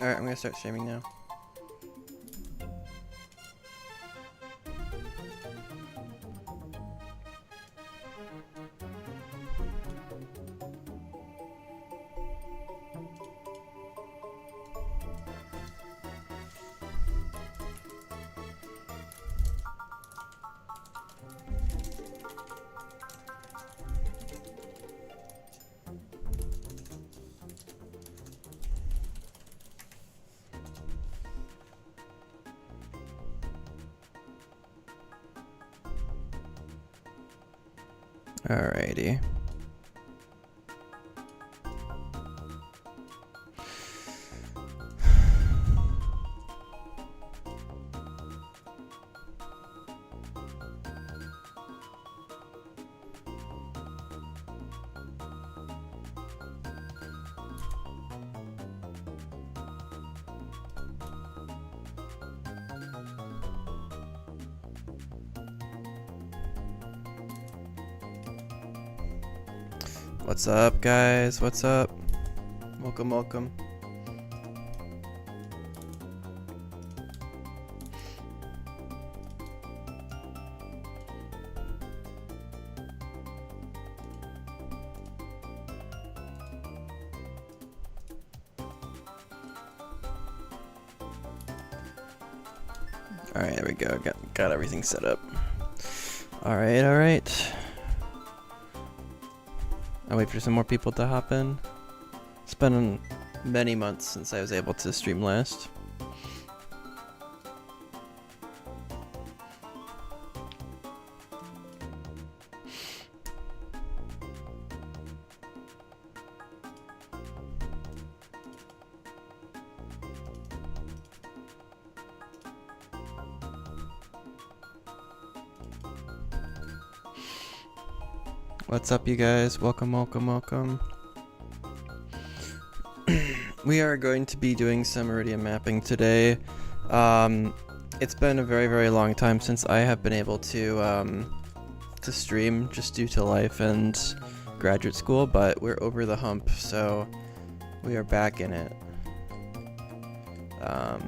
Alright, I'm gonna start streaming now. Alrighty. What's up, guys? What's up? Welcome, welcome. Alright, there we go. Got everything set up. Alright, alright. I'll wait for some more people to hop in. It's been many months since I was able to stream last. What's up, you guys? Welcome, welcome, welcome. We are going to be doing some Iridium mapping today. It's been a very, very long time since I have been able to stream, just due to life and graduate school, but we're over the hump, so we are back in it. Oh,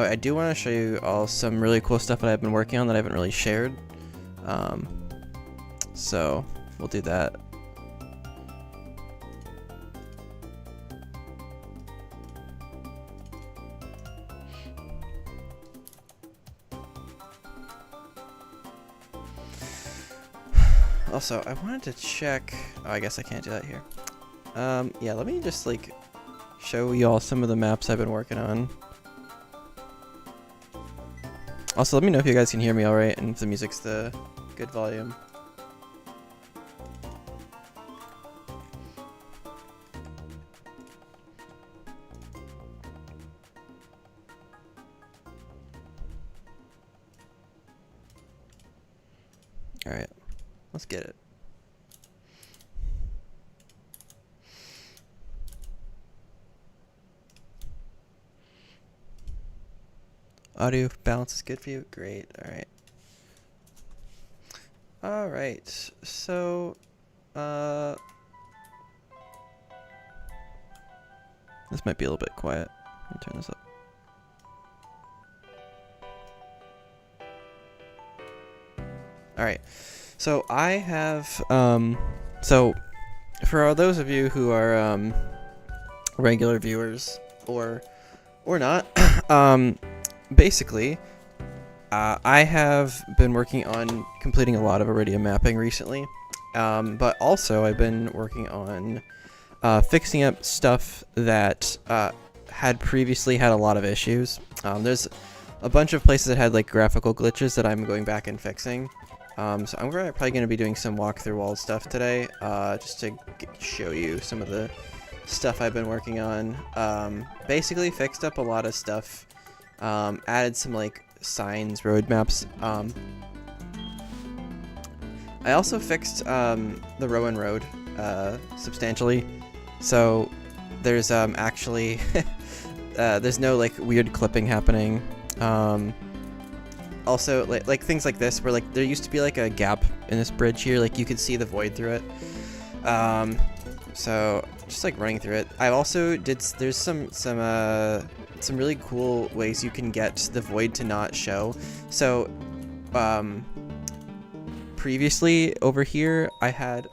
I do want to show you all some really cool stuff that I've been working on that I haven't really shared. So we'll do that. Also, I wanted to check. Oh, I guess I can't do that here. Yeah, let me just like show y'all some of the maps I've been working on. Also, let me know if you guys can hear me all right and if the music's the good volume. Alright, let's get it. Audio balance is good for you? Great, alright. Alright, so, this might be a little bit quiet. Let me turn this up. Alright, so I have, so for those of you who are regular viewers or not, basically, I have been working on completing a lot of Iridium mapping recently, but also I've been working on fixing up stuff that had previously had a lot of issues. There's a bunch of places that had like graphical glitches that I'm going back and fixing. So I'm probably going to be doing some walkthrough wall stuff today, just to show you some of the stuff I've been working on. Basically fixed up a lot of stuff, added some like signs, road maps. I also fixed the Rowan Road substantially, so there's actually there's no like weird clipping happening. Also, like things like this, where like there used to be like a gap in this bridge here, like you could see the void through it. So just like running through it. I also did. There's some really cool ways you can get the void to not show. So, previously over here, I had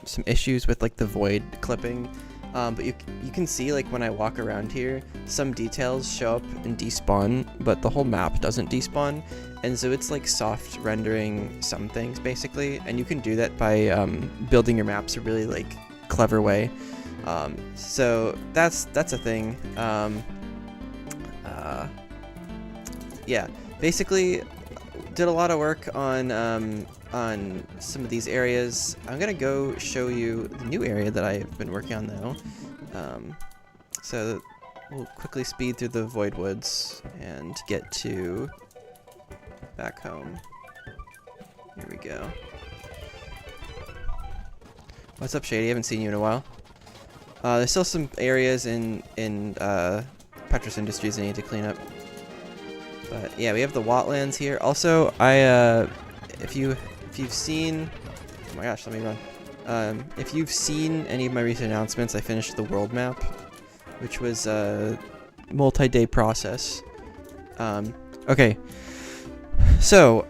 some issues with like the void clipping. But you can see, like, when I walk around here, some details show up and despawn, but the whole map doesn't despawn, and so it's like soft rendering some things basically, and you can do that by building your maps a really like clever way. So that's a thing. Yeah, basically did a lot of work on some of these areas. I'm gonna go show you the new area that I've been working on though. So we'll quickly speed through the Void Woods and get to back home. Here we go. What's up, Shady? I haven't seen you in a while. There's still some areas in Petrus Industries I need to clean up. But yeah, we have the Watlands here. Also, if you've seen, oh my gosh, let me run. If you've seen any of my recent announcements, I finished the world map, which was a multi-day process. Okay, so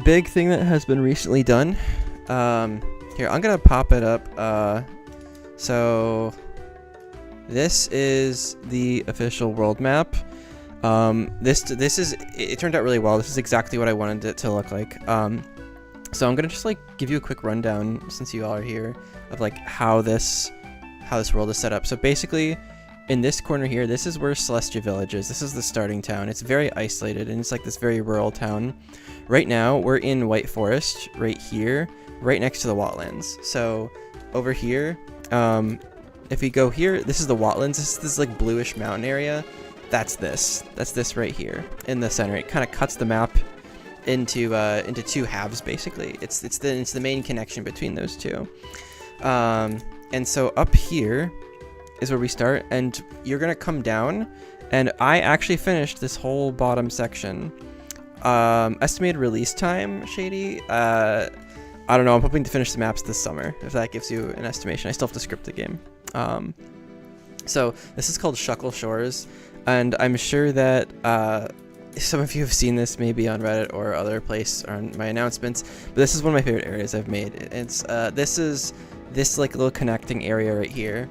big thing that has been recently done. Here, I'm gonna pop it up. So this is the official world map. This is, it turned out really well. This is exactly what I wanted it to look like. So I'm gonna just like give you a quick rundown, since you all are here, of like how this world is set up. So basically, in this corner here, this is where Celestia Village is. This is the starting town. It's very isolated, and it's like this very rural town. Right now, we're in White Forest, right here, right next to the Watlands. So over here, if we go here, this is the Watlands. This is this like bluish mountain area. That's this right here in the center. It kind of cuts the map into two halves basically. It's the main connection between those two. And so up here is where we start, and you're gonna come down, and I actually finished this whole bottom section. Estimated release time, Shady, I don't know. I'm hoping to finish the maps this summer, if that gives you an estimation. I still have to script the game. So this is called Shuckle Shores, and I'm sure that some of you have seen this maybe on Reddit or other place on my announcements, but this is one of my favorite areas I've made. It's this like little connecting area right here,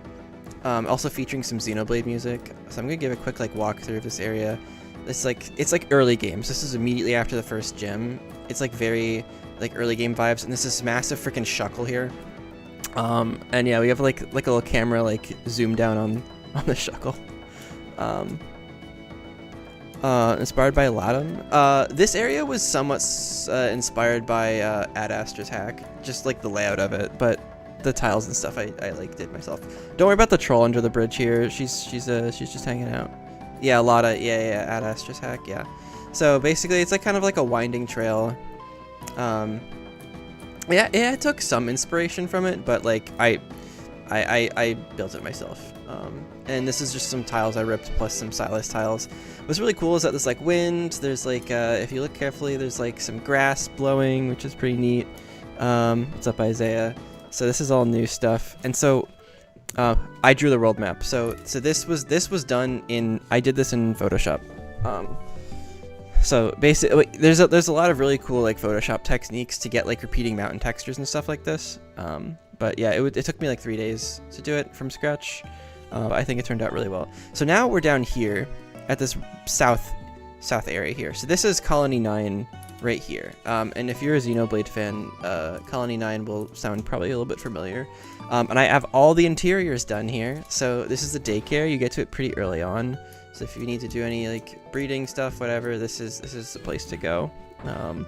also featuring some Xenoblade music. So I'm gonna give a quick like walkthrough of this area. It's like early games. This is immediately after the first gym. It's like very like early game vibes, and this is massive freaking Shuckle here. And yeah, we have like a little camera like zoomed down on the Shuckle. Inspired by Latum. This area was somewhat inspired by Ad Astra's hack, just like the layout of it, but the tiles and stuff I like did myself. Don't worry about the troll under the bridge here. She's just hanging out. Yeah, a lot of yeah Ad Astra's hack, yeah. So basically, it's like kind of like a winding trail. Yeah, I took some inspiration from it, but like I built it myself. And this is just some tiles I ripped plus some Silas tiles. What's really cool is that there's like wind, there's like, if you look carefully, there's like some grass blowing, which is pretty neat. What's up, Isaiah? So this is all new stuff. And so I drew the world map. So this was done in, I did this in Photoshop. So basically, there's a lot of really cool like Photoshop techniques to get like repeating mountain textures and stuff like this. But yeah, it took me like 3 days to do it from scratch. I think it turned out really well. So now we're down here at this south area here. So this is Colony 9 right here. And if you're a Xenoblade fan, Colony 9 will sound probably a little bit familiar. And I have all the interiors done here. So this is the daycare. You get to it pretty early on. So if you need to do any like breeding stuff, whatever, this is the place to go. You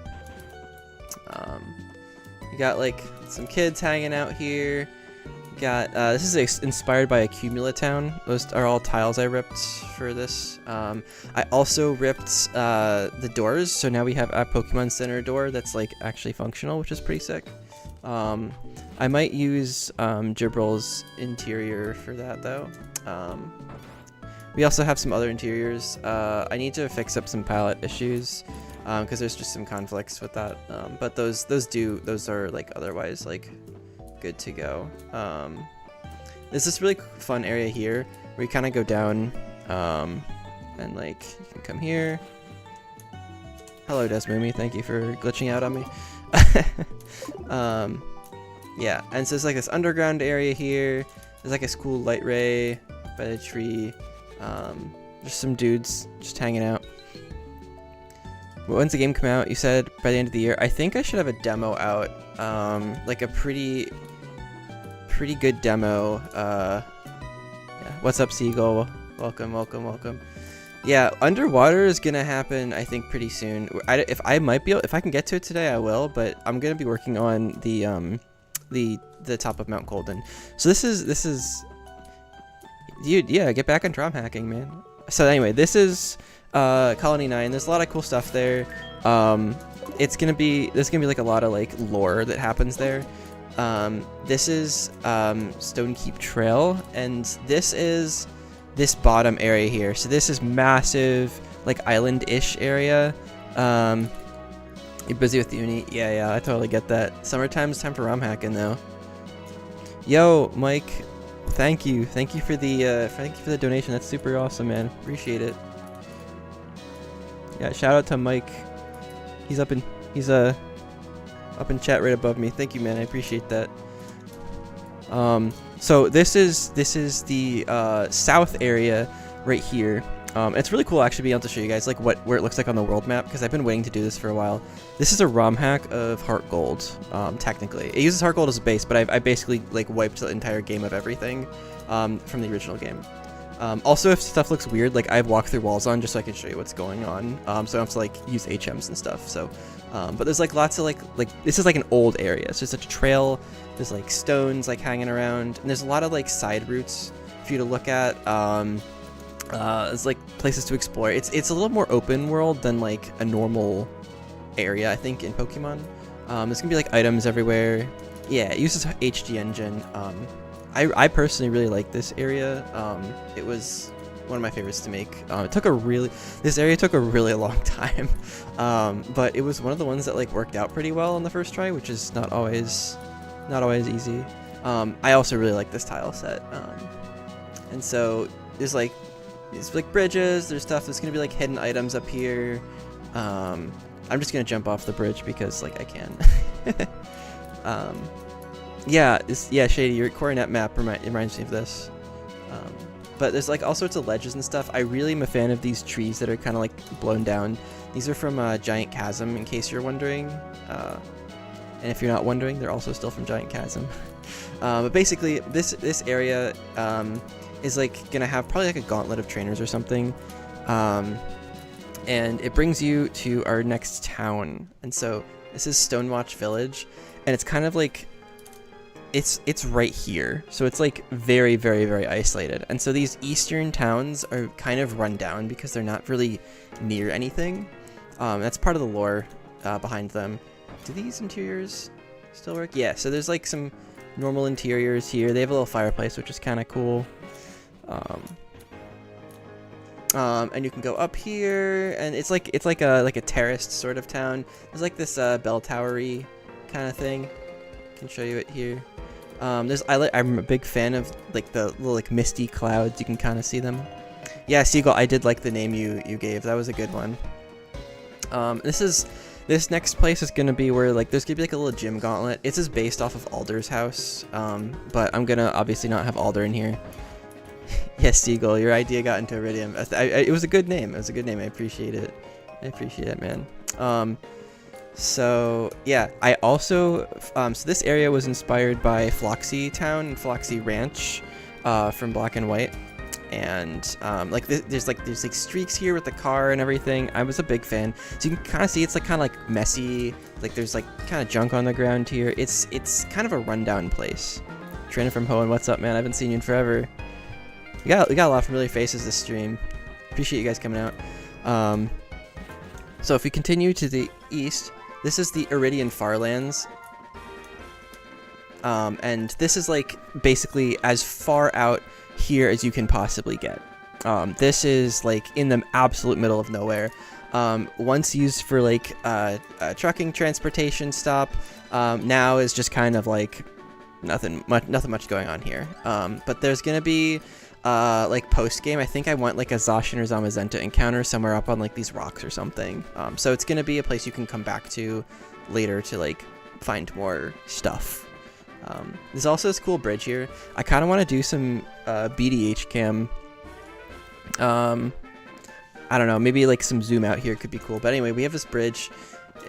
got like some kids hanging out here. You got this is inspired by Accumula Town. Those are all tiles I ripped for this. I also ripped the doors, so now we have a Pokemon Center door that's like actually functional, which is pretty sick. I might use Gibril's interior for that though. We also have some other interiors. I need to fix up some palette issues because there's just some conflicts with that. But those are like otherwise like good to go. there's this really fun area here where you kind of go down, and like you can come here. Hello, Desmumi. Thank you for glitching out on me. Yeah, and so there's like this underground area here. There's like a cool light ray by the tree. Just some dudes just hanging out. When's the game come out? You said by the end of the year. I think I should have a demo out. Like a pretty good demo. Yeah. What's up, Seagull? Welcome, welcome, welcome. Yeah, underwater is gonna happen, I think, pretty soon. If I can get to it today, I will. But I'm gonna be working on the top of Mount Colden. So this is, dude. Yeah, get back on drum hacking, man. So anyway, this is Colony 9. There's a lot of cool stuff there. There's gonna be like a lot of like lore that happens there. This is Stonekeep Trail, and this is this bottom area here. So this is massive, like island-ish area. You're busy with the uni? Yeah, I totally get that. Summertime's time for ROM hacking though. Yo, Mike, thank you for the donation. That's super awesome, man. Appreciate it. Yeah, shout out to Mike. He's up in chat right above me. Thank you, man. I appreciate that. So this is the south area right here. It's really cool actually being able to show you guys like where it looks like on the world map, because I've been waiting to do this for a while. This is a ROM hack of Heart Gold. Technically, it uses Heart Gold as a base, but I basically like wiped the entire game of everything from the original game. Also, if stuff looks weird, like I've walked through walls on just so I can show you what's going on. So I don't have to like use HMs and stuff. So, but there's like lots of like this is like an old area. It's just a trail. There's like stones like hanging around, and there's a lot of like side routes for you to look at. It's like places to explore. It's a little more open world than like a normal area, I think, in Pokemon. There's gonna be like items everywhere. Yeah, it uses HD engine. I personally really like this area. It was one of my favorites to make. This area took a really long time, but it was one of the ones that like worked out pretty well on the first try, which is not always easy. I also really like this tile set, and so there's like bridges. There's stuff. There's gonna be like hidden items up here. I'm just gonna jump off the bridge because like I can. Yeah, Shady, your Coronet map reminds me of this. But there's like all sorts of ledges and stuff. I really am a fan of these trees that are kind of like blown down. These are from Giant Chasm, in case you're wondering. And if you're not wondering, they're also still from Giant Chasm. But basically, this area is like gonna have probably like a gauntlet of trainers or something. And it brings you to our next town. And so this is Stonewatch Village, and it's kind of like it's right here, so it's like very, very, very isolated. And so these eastern towns are kind of run down because they're not really near anything. That's part of the lore behind them. Do these interiors still work? Yeah, so there's like some normal interiors here. They have a little fireplace, which is kind of cool. And you can go up here, and it's like a terraced sort of town. There's like this bell towery kind of thing. I can show you it here. I'm a big fan of like the little like misty clouds. You can kind of see them. Yeah, Seagull, I did like the name you gave. That was a good one. This next place is gonna be where like there's gonna be like a little gym gauntlet. It's just based off of Alder's house. But I'm gonna obviously not have Alder in here. Yes, Seagull, your idea got into Iridium. It was a good name. It was a good name. I appreciate it. I appreciate it, man. So yeah, I also so this area was inspired by Floxy Town and Floxy Ranch from Black and White, and like there's like streaks here with the car and everything. I was a big fan. So you can kind of see it's like kind of like messy. Like there's like kind of junk on the ground here. It's kind of a rundown place. Trainer from Hoenn, what's up, man? I haven't seen you in forever. We got a lot of familiar faces this stream. Appreciate you guys coming out. So if we continue to the east. This is the Iridium Farlands, and this is like basically as far out here as you can possibly get. This is like in the absolute middle of nowhere. Once used for like a trucking transportation stop, now is just kind of like nothing much going on here. But there's gonna be like post game. I think I want like a Zacian or Zamazenta encounter somewhere up on like these rocks or something. So it's gonna be a place you can come back to later to like find more stuff. There's also this cool bridge here. I kind of want to do some BDH cam. I don't know, maybe like some zoom out here could be cool. But anyway, we have this bridge.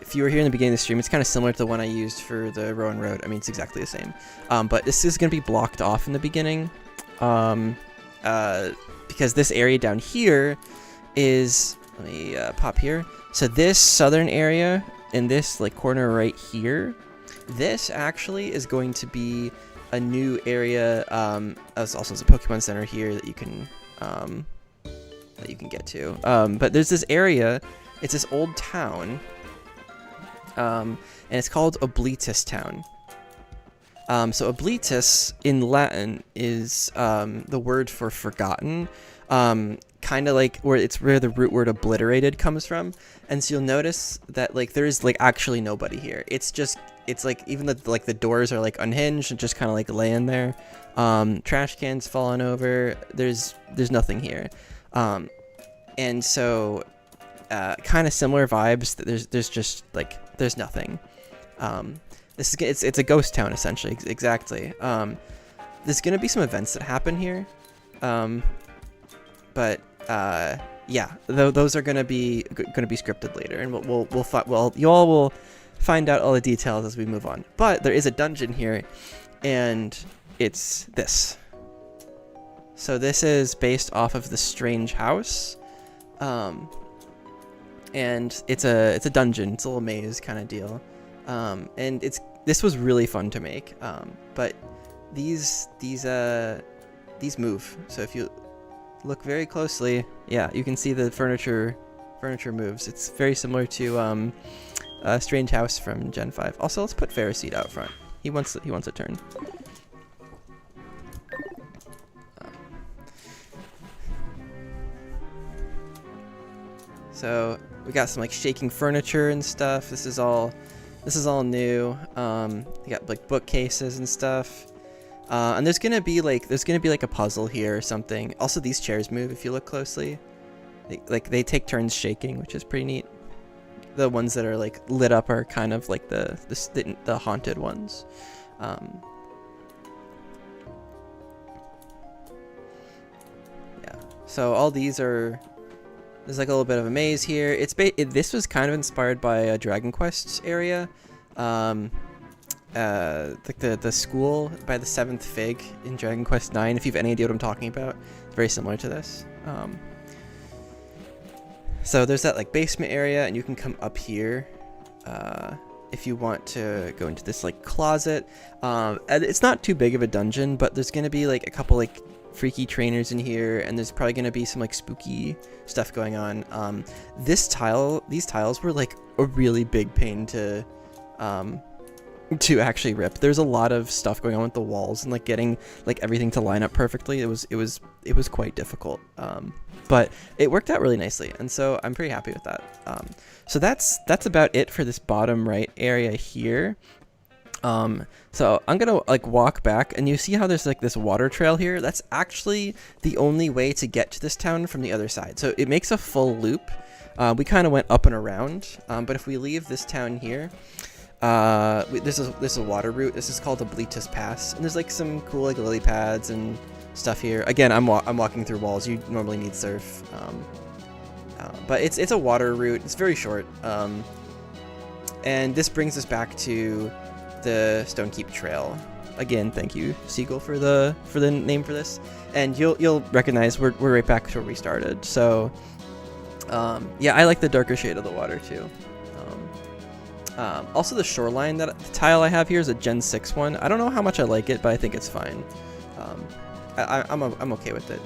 If you were here in the beginning of the stream, it's kind of similar to the one I used for the Rowan Road. I mean, it's exactly the same. But this is going to be blocked off in the beginning. Because this area down here is, let me pop here. So this southern area in this like corner right here, this actually is going to be a new area. There's also a Pokemon Center here that you can get to. But there's this area. It's this old town, and it's called Oblitus Town. So Oblitus in Latin is the word for forgotten. Kind of like where the root word obliterated comes from. And so you'll notice that like there is like actually nobody here. It's like even the doors are like unhinged and just kind of like laying there. Trash cans falling over. There's nothing here. And so kind of similar vibes. There's just like there's nothing. It's a ghost town essentially. Exactly. There's gonna be some events that happen here. But yeah, those are gonna be scripted later, and you all will find out all the details as we move on. But there is a dungeon here, and it's this. So this is based off of the Strange House, and it's a dungeon. It's a little maze kind of deal, and this was really fun to make. But these move. So if you look very closely, yeah, you can see the furniture moves. It's very similar to Strange House from Gen 5. Also, let's put Ferriseed out front. He wants a turn. So we got some like shaking furniture and stuff. This is all new. We got like bookcases and stuff. And there's gonna be like a puzzle here or something. Also, these chairs move if you look closely. They take turns shaking, which is pretty neat. The ones that are like lit up are kind of like the haunted ones. Yeah. So all these are. There's like a little bit of a maze here. This was kind of inspired by a Dragon Quest area. Like the school by the 7th Fig in Dragon Quest 9, if you have any idea what I'm talking about. It's very similar to this. So there's that like basement area, and you can come up here if you want to go into this like closet. And it's not too big of a dungeon, but there's gonna be like a couple like freaky trainers in here, and there's probably gonna be some like spooky stuff going on. These tiles were like a really big pain to actually rip. There's a lot of stuff going on with the walls and like getting like everything to line up perfectly. It was quite difficult, but it worked out really nicely, and so I'm pretty happy with that. So that's about it for this bottom right area here. So I'm gonna like walk back, and you see how there's like this water trail here. That's actually the only way to get to this town from the other side. So it makes a full loop. We kind of went up and around, but if we leave this town here, this is a water route. This is called the Bleatus Pass, and there's like some cool like lily pads and stuff here. Again, I'm walking through walls. You normally need surf, but it's a water route. It's very short, and this brings us back to the Stonekeep Trail. Again, thank you, Seagull, for the name for this, and you'll recognize we're right back to where we started. So, yeah, I like the darker shade of the water too. Also, the shoreline the tile I have here is a Gen 6 one. I don't know how much I like it, but I think it's fine. I'm okay with it.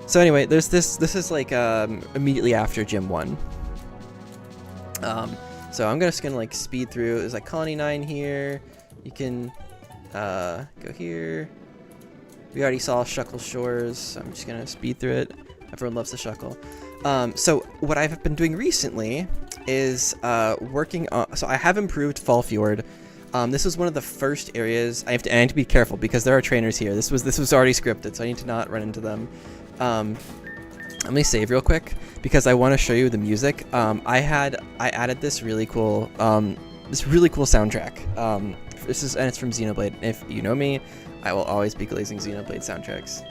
So anyway, there's this. This is like immediately after Gym 1. So I'm just gonna like speed through. There's like Colony 9 here. You can go here. We already saw Shuckle Shores, so I'm just gonna speed through it. Everyone loves the Shuckle. So what I've been doing recently is working on. So I have improved Fall Fjord. This was one of the first areas. I have to be careful because there are trainers here. This was already scripted, so I need to not run into them. Let me save real quick because I want to show you the music. I added this really cool soundtrack. And it's from Xenoblade. If you know me, I will always be glazing Xenoblade soundtracks.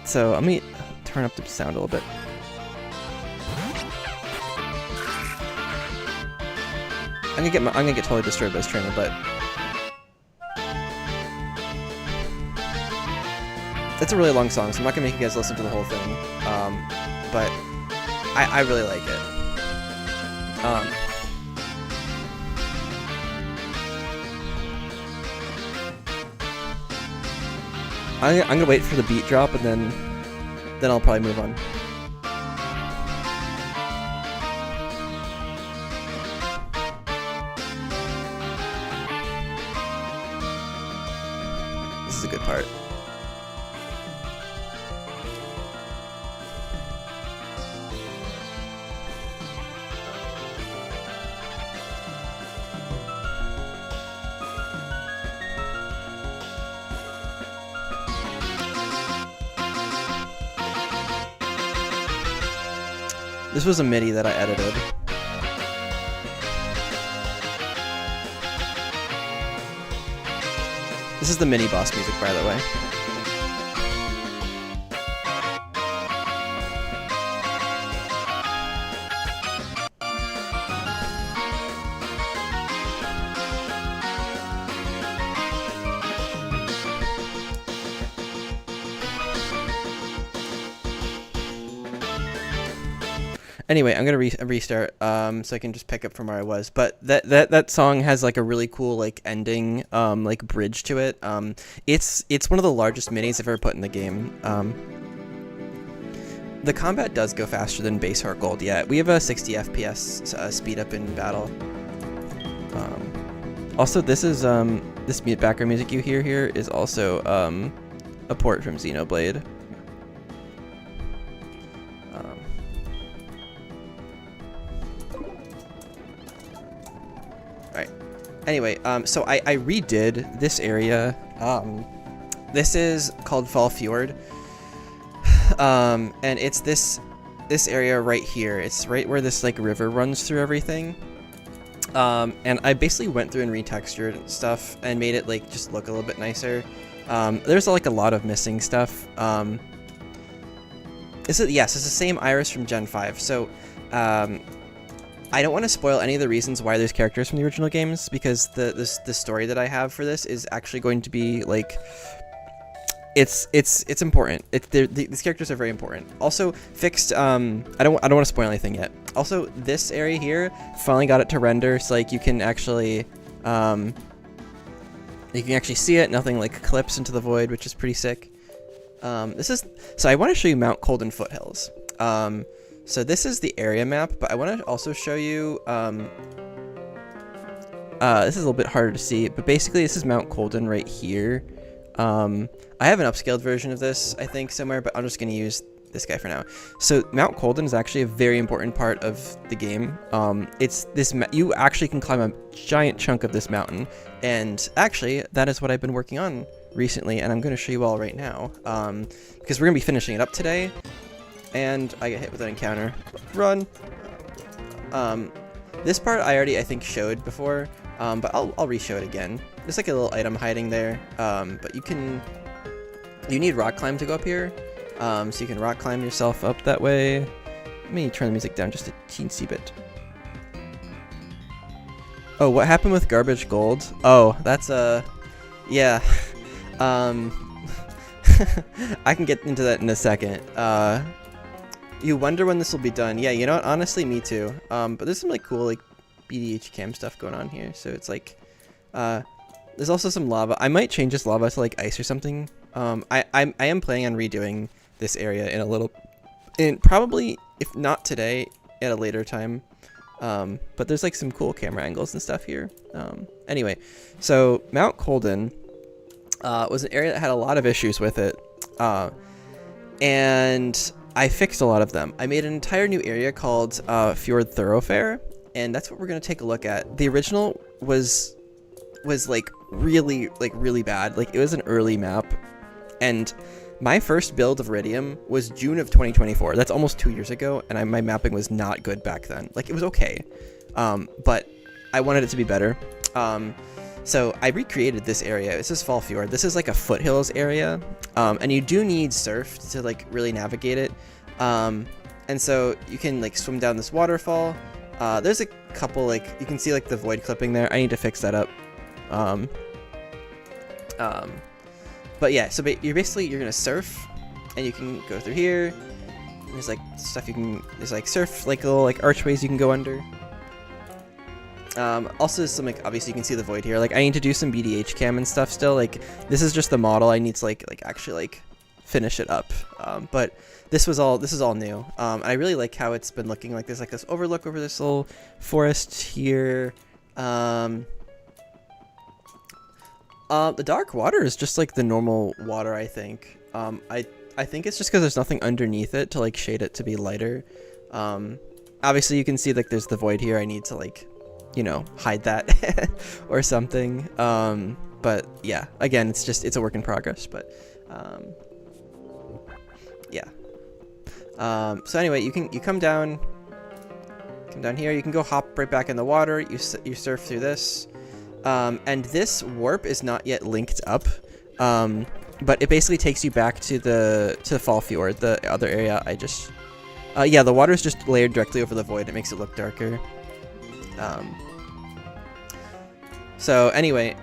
So let me turn up the sound a little bit. I'm gonna get totally destroyed by this trainer, but it's a really long song, so I'm not gonna make you guys listen to the whole thing. But I really like it. I'm gonna wait for the beat drop and then I'll probably move on. This is a good part. This was a MIDI that I edited. This is the mini boss music, by the way. Anyway, I'm gonna restart so I can just pick up from where I was. But that song has like a really cool like ending like bridge to it. It's one of the largest minis I've ever put in the game. The combat does go faster than base Heart Gold. Yeah, we have a 60 FPS speed up in battle. Also, this is this background music you hear here is also a port from Xenoblade. Anyway, so I redid this area. This is called Fall Fjord, and it's this area right here. It's right where this like river runs through everything. And I basically went through and retextured stuff and made it like just look a little bit nicer. There's like a lot of missing stuff. Yes, it's the same Iris from Gen 5. So I don't want to spoil any of the reasons why there's characters from the original games, because the story that I have for this is actually going to be like it's important. These characters are very important. Also fixed. I don't want to spoil anything yet. Also, this area here finally got it to render, so like you can actually see it. Nothing like clips into the void, which is pretty sick. So I want to show you Mount Colden foothills. So this is the area map, but I want to also show you, this is a little bit harder to see, but basically this is Mount Colden right here. I have an upscaled version of this, I think, somewhere, but I'm just going to use this guy for now. So Mount Colden is actually a very important part of the game. You actually can climb a giant chunk of this mountain, and actually that is what I've been working on recently, and I'm going to show you all right now, because we're going to be finishing it up today. And I get hit with an encounter. Run! This part I think showed before, but I'll re-show it again. There's like a little item hiding there, but you need rock climb to go up here, so you can rock climb yourself up that way. Let me turn the music down just a teensy bit. Oh, what happened with Garbage Gold? Oh, that's yeah. I can get into that in a second. You wonder when this will be done. Yeah, you know what? Honestly, me too. But there's some like cool like BDH cam stuff going on here. So it's like, there's also some lava. I might change this lava to like ice or something. I am planning on redoing this area probably, if not today, at a later time. But there's like some cool camera angles and stuff here. Anyway, so Mount Colden was an area that had a lot of issues with it. And I fixed a lot of them. I made an entire new area called Fjord Thoroughfare, and that's what we're gonna take a look at. The original was like really bad. Like, it was an early map, and my first build of Iridium was June of 2024. That's almost 2 years ago, and my mapping was not good back then. Like, it was okay, but I wanted it to be better. So I recreated this area. This is Fall Fjord. This is like a foothills area, and you do need surf to like really navigate it. And so you can like swim down this waterfall. There's a couple, like, you can see like the void clipping there. I need to fix that up. But yeah, so you're gonna surf, and you can go through here. There's like stuff there's like surf, like little like archways you can go under. Also some, like, obviously you can see the void here. Like, I need to do some BDH cam and stuff still. Like, this is just the model. I need to like actually like finish it up. But this is all new. I really like how it's been looking. Like, there's like this overlook over this little forest here. The dark water is just like the normal water, I think. I think it's just because there's nothing underneath it to like shade it to be lighter. Obviously you can see like there's the void here. I need to like, you know, hide that or something. But yeah, again, it's a work in progress, but yeah. So anyway, you come down here. You can go hop right back in the water. You surf through this. And this warp is not yet linked up, but it basically takes you back to Fall Fjord, the other area I just... yeah, the water is just layered directly over the void. It makes it look darker. So anyway,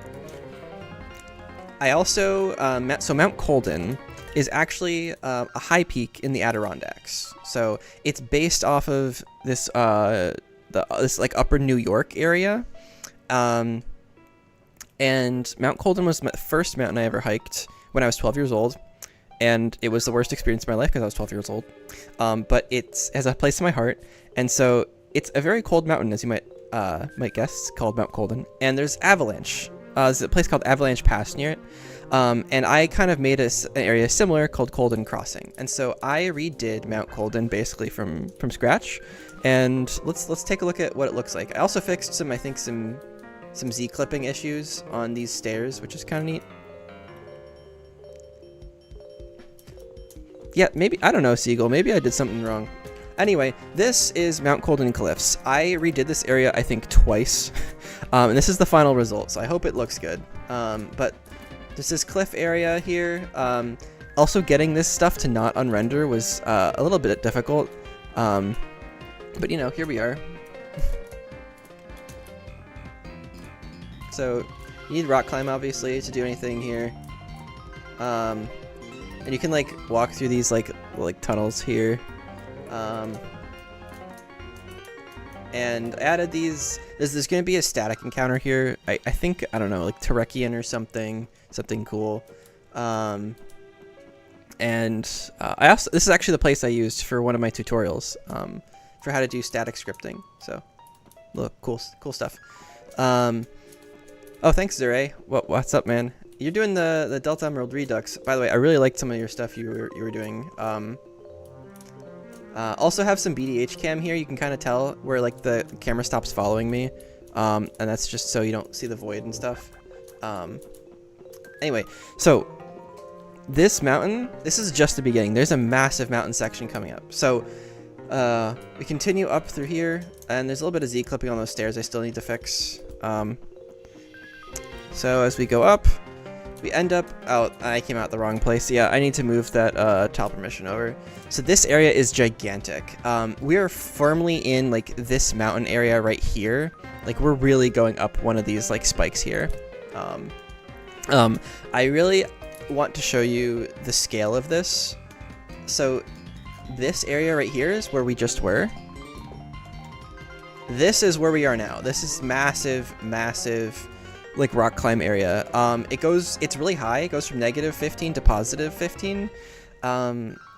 I also... so Mount Colden is actually a high peak in the Adirondacks. So it's based off of this, this like upper New York area. And Mount Colden was the first mountain I ever hiked when I was 12 years old, and it was the worst experience of my life because I was 12 years old. But it has a place in my heart, and so it's a very cold mountain, as you might guess, called Mount Colden. And there's Avalanche. There's a place called Avalanche Pass near it, and I kind of made an area similar called Colden Crossing. And so I redid Mount Colden basically from scratch, and let's take a look at what it looks like. I also fixed some Z clipping issues on these stairs, which is kind of neat. Yeah, maybe, I don't know, Seagull, maybe I did something wrong. Anyway, this is Mount Colden Cliffs. I redid this area, I think, twice, and this is the final result, so I hope it looks good. But there's this cliff area here. Also, getting this stuff to not unrender was a little bit difficult, but you know, here we are. So you need rock climb, obviously, to do anything here. And you can like walk through these like tunnels here. And I added these. There's going to be a static encounter here. I think, I don't know, like Terekian or something cool. And this is actually the place I used for one of my tutorials for how to do static scripting. So look, cool stuff. Oh, thanks, Zure. What's up, man? You're doing the Delta Emerald Redux. By the way, I really liked some of your stuff you were doing. Also have some BDH cam here. You can kind of tell where like the camera stops following me, and that's just so you don't see the void and stuff. Anyway, so this mountain, this is just the beginning. There's a massive mountain section coming up. So we continue up through here, and there's a little bit of Z clipping on those stairs I still need to fix. So as we go up, we end up out. I came out the wrong place. Yeah, I need to move that tile permission over. So this area is gigantic. We are firmly in like this mountain area right here. Like, we're really going up one of these like spikes here. I really want to show you the scale of this. So this area right here is where we just were. This is where we are now. This is massive like rock climb area. It's really high. It goes from -15 to +15.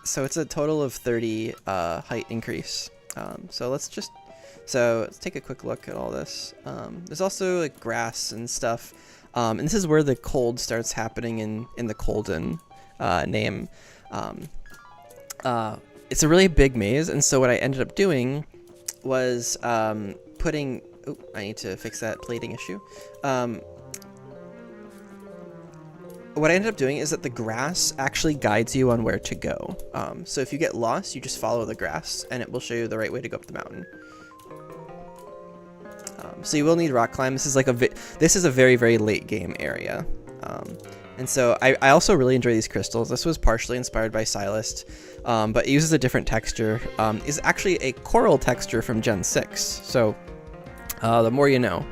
So it's a total of 30 height increase. So let's take a quick look at all this. There's also like grass and stuff. And this is where the cold starts happening in the Colden name. It's a really big maze, and so what I ended up doing was putting... Oh, I need to fix that plating issue. What I ended up doing is that the grass actually guides you on where to go. So if you get lost, you just follow the grass, and it will show you the right way to go up the mountain. So you will need rock climb. This is like this is a very, very late game area. And so I also really enjoy these crystals. This was partially inspired by Stylist, but it uses a different texture. It's actually a coral texture from Gen 6. So the more you know.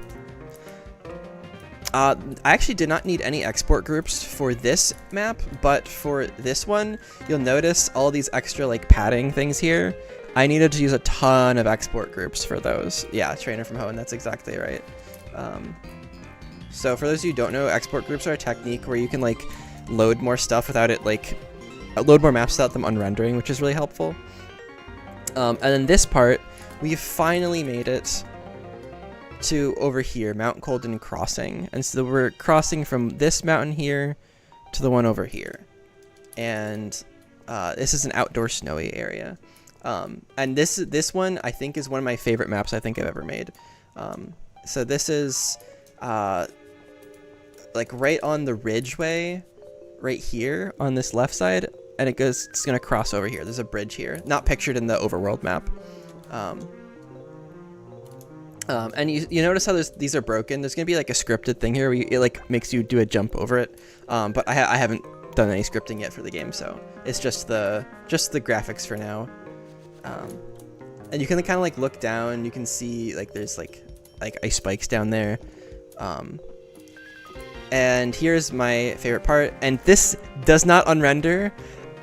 I actually did not need any export groups for this map, but for this one, you'll notice all these extra like padding things here. I needed to use a ton of export groups for those. Yeah, Trainer from Hoenn, that's exactly right. So for those of you who don't know, export groups are a technique where you can like load more stuff without it like load more maps without them unrendering, which is really helpful. And then this part, we've finally made it to over here, Mount Colden Crossing. And so we're crossing from this mountain here to the one over here. And this is an outdoor snowy area. And this one I think is one of my favorite maps I think I've ever made. So this is like right on the ridgeway right here on this left side, and it's gonna cross over here. There's a bridge here, not pictured in the overworld map. And you notice how these are broken. There's gonna be like a scripted thing here where it like makes you do a jump over it. But I haven't done any scripting yet for the game, so it's just the graphics for now. And you can kind of like look down. You can see like there's like ice spikes down there. And here's my favorite part. And this does not unrender.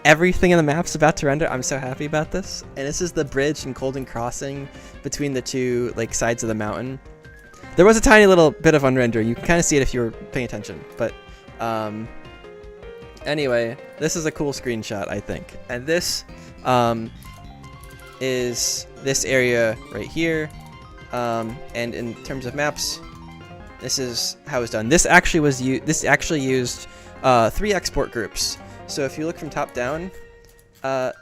Everything in the map's about to render. I'm so happy about this. And this is the bridge in Colden Crossing between the two like sides of the mountain. There was a tiny little bit of unrender. You can kind of see it if you were paying attention. But anyway, this is a cool screenshot, I think. And this is this area right here. And in terms of maps, this is how it's done. This actually used 3 export groups. So if you look from top down,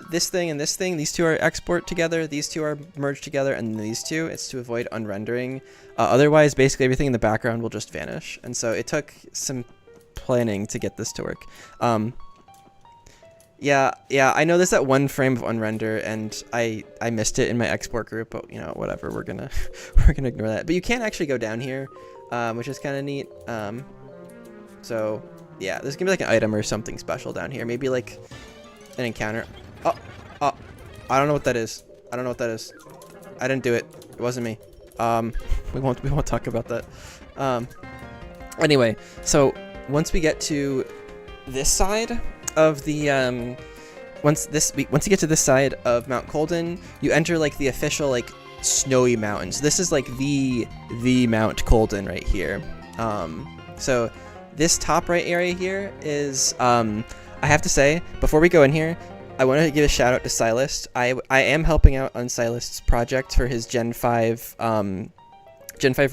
this thing and this thing, these two are export together, these two are merged together, and these two, it's to avoid unrendering. Otherwise, basically everything in the background will just vanish. And so it took some planning to get this to work. Yeah, I know there's that one frame of unrender, and I missed it in my export group, but you know, whatever, we're gonna ignore that. But you can actually go down here, which is kind of neat. So yeah, there's gonna be like an item or something special down here. Maybe like an encounter. Oh, I don't know what that is. I don't know what that is. I didn't do it. It wasn't me. We won't talk about that. Anyway, so once we get to this side of the once you get to this side of Mount Colden, you enter like the official like snowy mountains. This is like the Mount Colden right here. So this top right area here is, I have to say, before we go in here, I wanted to give a shout out to Stylist. I am helping out on Stylist's project for his Gen 5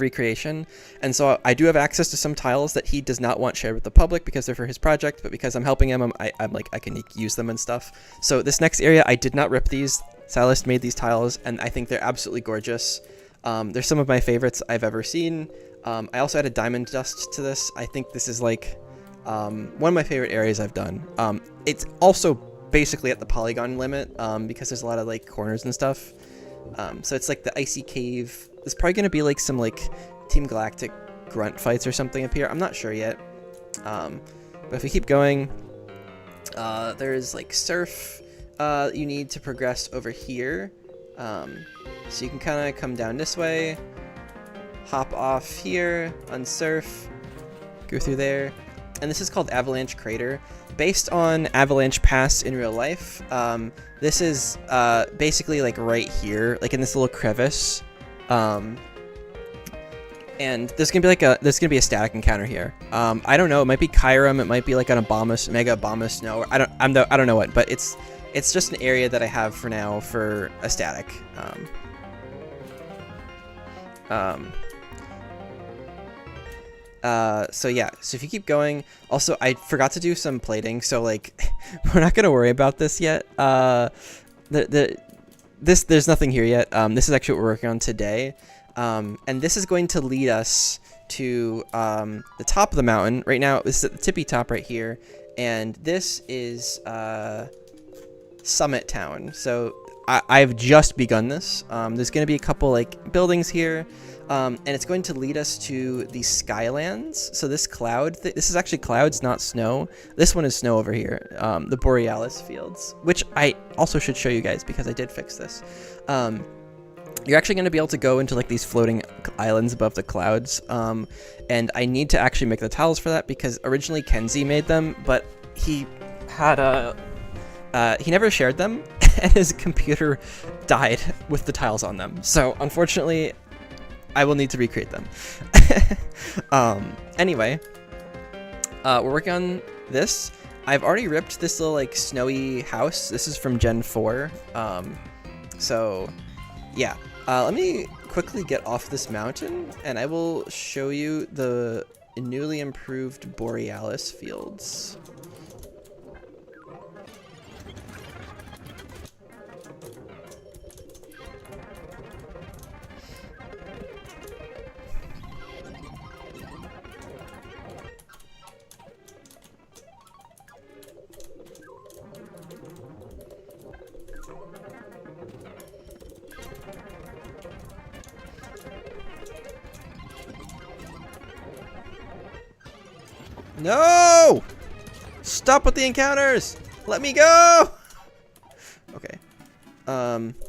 recreation, and so I do have access to some tiles that he does not want shared with the public because they're for his project, but because I'm helping him, I'm like, I can use them and stuff. So this next area, I did not rip these. Stylist made these tiles, and I think they're absolutely gorgeous. They're some of my favorites I've ever seen. I also added diamond dust to this. I think this is like one of my favorite areas I've done. It's also basically at the polygon limit because there's a lot of like corners and stuff. So it's like the icy cave. There's probably going to be like some like Team Galactic grunt fights or something up here. I'm not sure yet. But if we keep going, there's like surf you need to progress over here. So you can kind of come down this way, hop off here, unsurf, go through there. And this is called Avalanche Crater. Based on Avalanche Pass in real life, this is basically like right here, like in this little crevice. And there's gonna be a static encounter here. I don't know, it might be Kyurem, it might be like an Mega Obama Snow. I don't know what, but it's just an area that I have for now for a static. So yeah, so if you keep going, also I forgot to do some plating, so like we're not gonna worry about this yet. There's nothing here yet. This is actually what we're working on today. And this is going to lead us to the top of the mountain. Right now, this is at the tippy top right here, and this is Summit Town. So I've just begun this. There's going to be a couple like buildings here, and it's going to lead us to the Skylands. So this cloud, this is actually clouds, not snow. This one is snow over here, the Borealis fields, which I also should show you guys because I did fix this. You're actually going to be able to go into like these floating islands above the clouds, and I need to actually make the tiles for that because originally Kenzie made them, but he had he never shared them, and his computer died with the tiles on them. So unfortunately, I will need to recreate them. Anyway, we're working on this. I've already ripped this little like snowy house. This is from Gen 4. So yeah. Let me quickly get off this mountain, and I will show you the newly improved Borealis fields. No! Stop with the encounters! Let me go! Okay.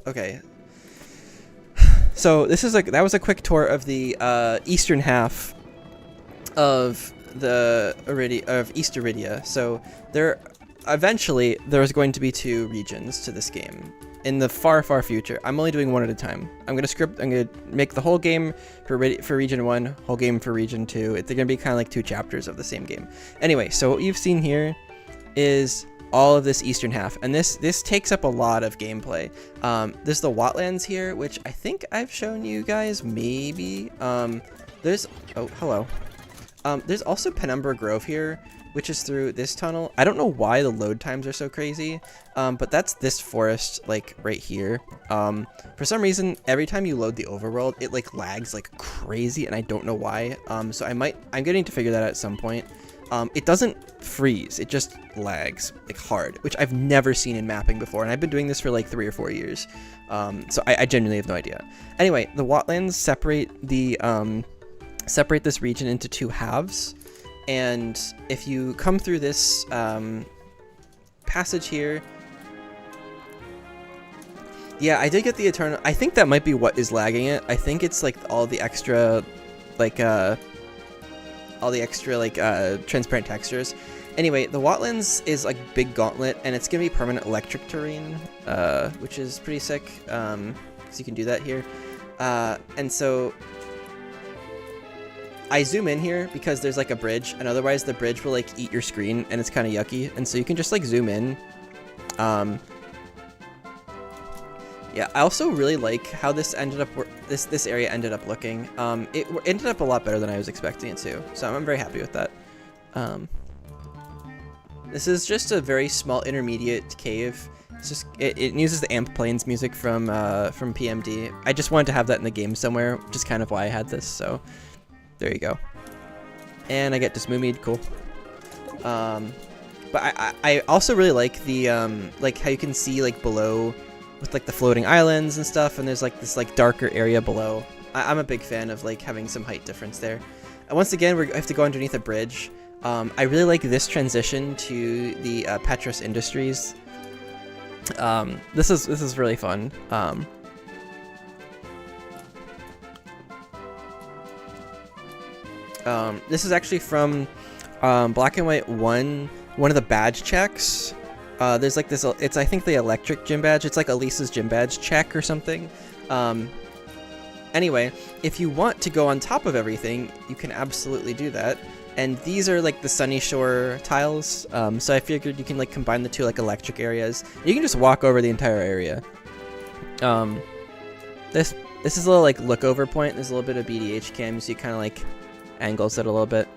Okay. So this is that was a quick tour of the eastern half of the East Iridia. So eventually there's going to be 2 regions to this game. In the far future. I'm only doing one at a time. I'm gonna make the whole game for region 1, whole game for region 2. They're gonna be kind of like 2 chapters of the same game. Anyway, so what you've seen here is all of this eastern half, and this takes up a lot of gameplay. There's the Wattlands here, which I think I've shown you guys, maybe. There's hello. There's also Penumbra Grove here, which is through this tunnel. I don't know why the load times are so crazy, but that's this forest, like, right here. For some reason, every time you load the overworld, it, like, lags like crazy, and I don't know why. So I'm getting to figure that out at some point. It doesn't freeze, it just lags, like, hard, which I've never seen in mapping before, and I've been doing this for, like, 3 or 4 years. So I genuinely have no idea. Anyway, the Wattlands separate this region into 2 halves. And if you come through this passage here, yeah, I did get the Eternal. I think that might be what is lagging it. I think it's like all the extra transparent textures. Anyway, the Wattlands is like big gauntlet, and it's gonna be permanent electric terrain, which is pretty sick. So you can do that here, and so. I zoom in here because there's like a bridge, and otherwise the bridge will like eat your screen, and it's kind of yucky, and so you can just like zoom in. Yeah, I also really like how this ended up this area ended up looking. It ended up a lot better than I was expecting it to, so I'm very happy with that. This is just a very small intermediate cave. It's just it uses the Amp Plains music from PMD. I just wanted to have that in the game somewhere, which is kind of why I had this. So. There you go. And I get Dismumied, cool. But I also really like the like how you can see like below with like the floating islands and stuff, and there's like this like darker area below. I'm a big fan of like having some height difference there. And once again, we have to go underneath a bridge. I really like this transition to the Petrus Industries. This is really fun. This is actually from Black and White 1, one of the badge checks. There's like this, it's I think the electric gym badge. It's like Elisa's gym badge check or something. Anyway, if you want to go on top of everything, you can absolutely do that. And these are like the Sunny Shore tiles. So I figured you can like combine the 2 like electric areas. You can just walk over the entire area. This is a little like look over point. There's a little bit of BDH cam, so you kind of like angles it a little bit.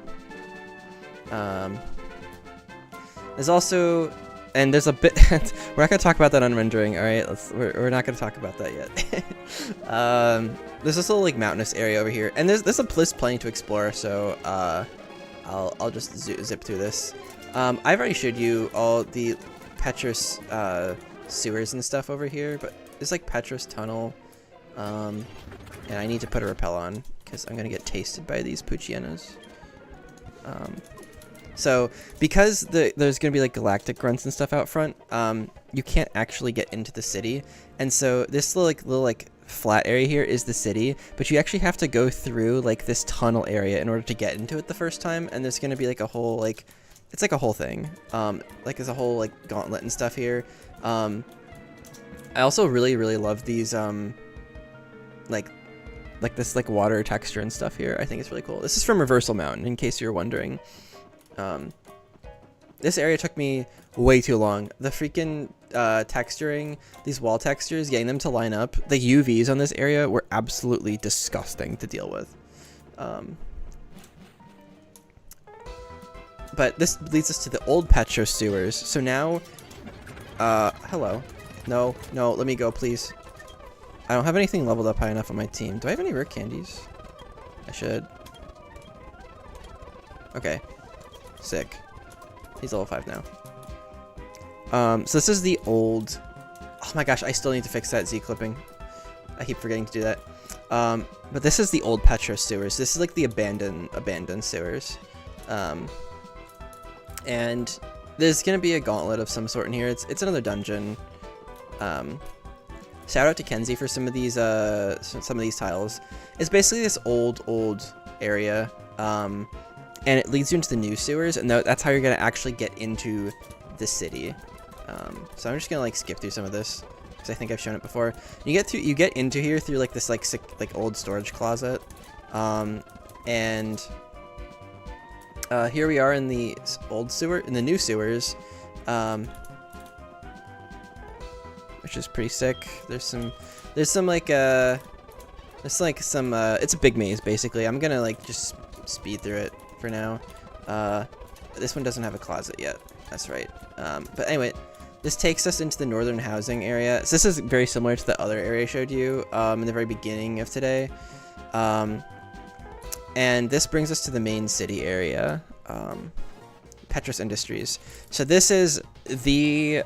There's also, and there's a bit. We're not gonna talk about that on rendering. All right, we're not gonna talk about that yet. there's this little like mountainous area over here, and there's plenty to explore. So I'll just zip through this. I've already showed you all the Petrus sewers and stuff over here, but there's like Petrus tunnel, and I need to put a rappel on because I'm gonna get tasted by these Puccianas. So because there's gonna be like galactic grunts and stuff out front, you can't actually get into the city, and so this little flat area here is the city, but you actually have to go through like this tunnel area in order to get into it the first time, and there's gonna be like a whole it's like a whole thing, like there's a whole like gauntlet and stuff here. I also really love these like this like water texture and stuff here. I think it's really cool. This is from Reversal Mountain, in case you're wondering. This area took me way too long. The freaking texturing, these wall textures, getting them to line up, the UVs on this area were absolutely disgusting to deal with. But this leads us to the old Petros sewers. So now, hello. No, let me go, please. I don't have anything leveled up high enough on my team. Do I have any rare candies? I should. Okay. Sick. He's level 5 now. So this is the old... Oh my gosh, I still need to fix that Z clipping. I keep forgetting to do that. But this is the old Petros sewers. This is like the abandoned sewers. And there's gonna be a gauntlet of some sort in here. It's another dungeon. Shout out to Kenzie for some of these tiles. It's basically this old area. And it leads you into the new sewers, and that's how you're gonna actually get into the city. So I'm just gonna like skip through some of this because I think I've shown it before. You get into here through like this like old storage closet, and here we are in the new sewers, which is pretty sick. There's some it's a big maze basically. I'm gonna like just speed through it for now. This one doesn't have a closet yet. That's right. But anyway, this takes us into the northern housing area. So this is very similar to the other area I showed you in the very beginning of today. And this brings us to the main city area, Petros Industries. So this is the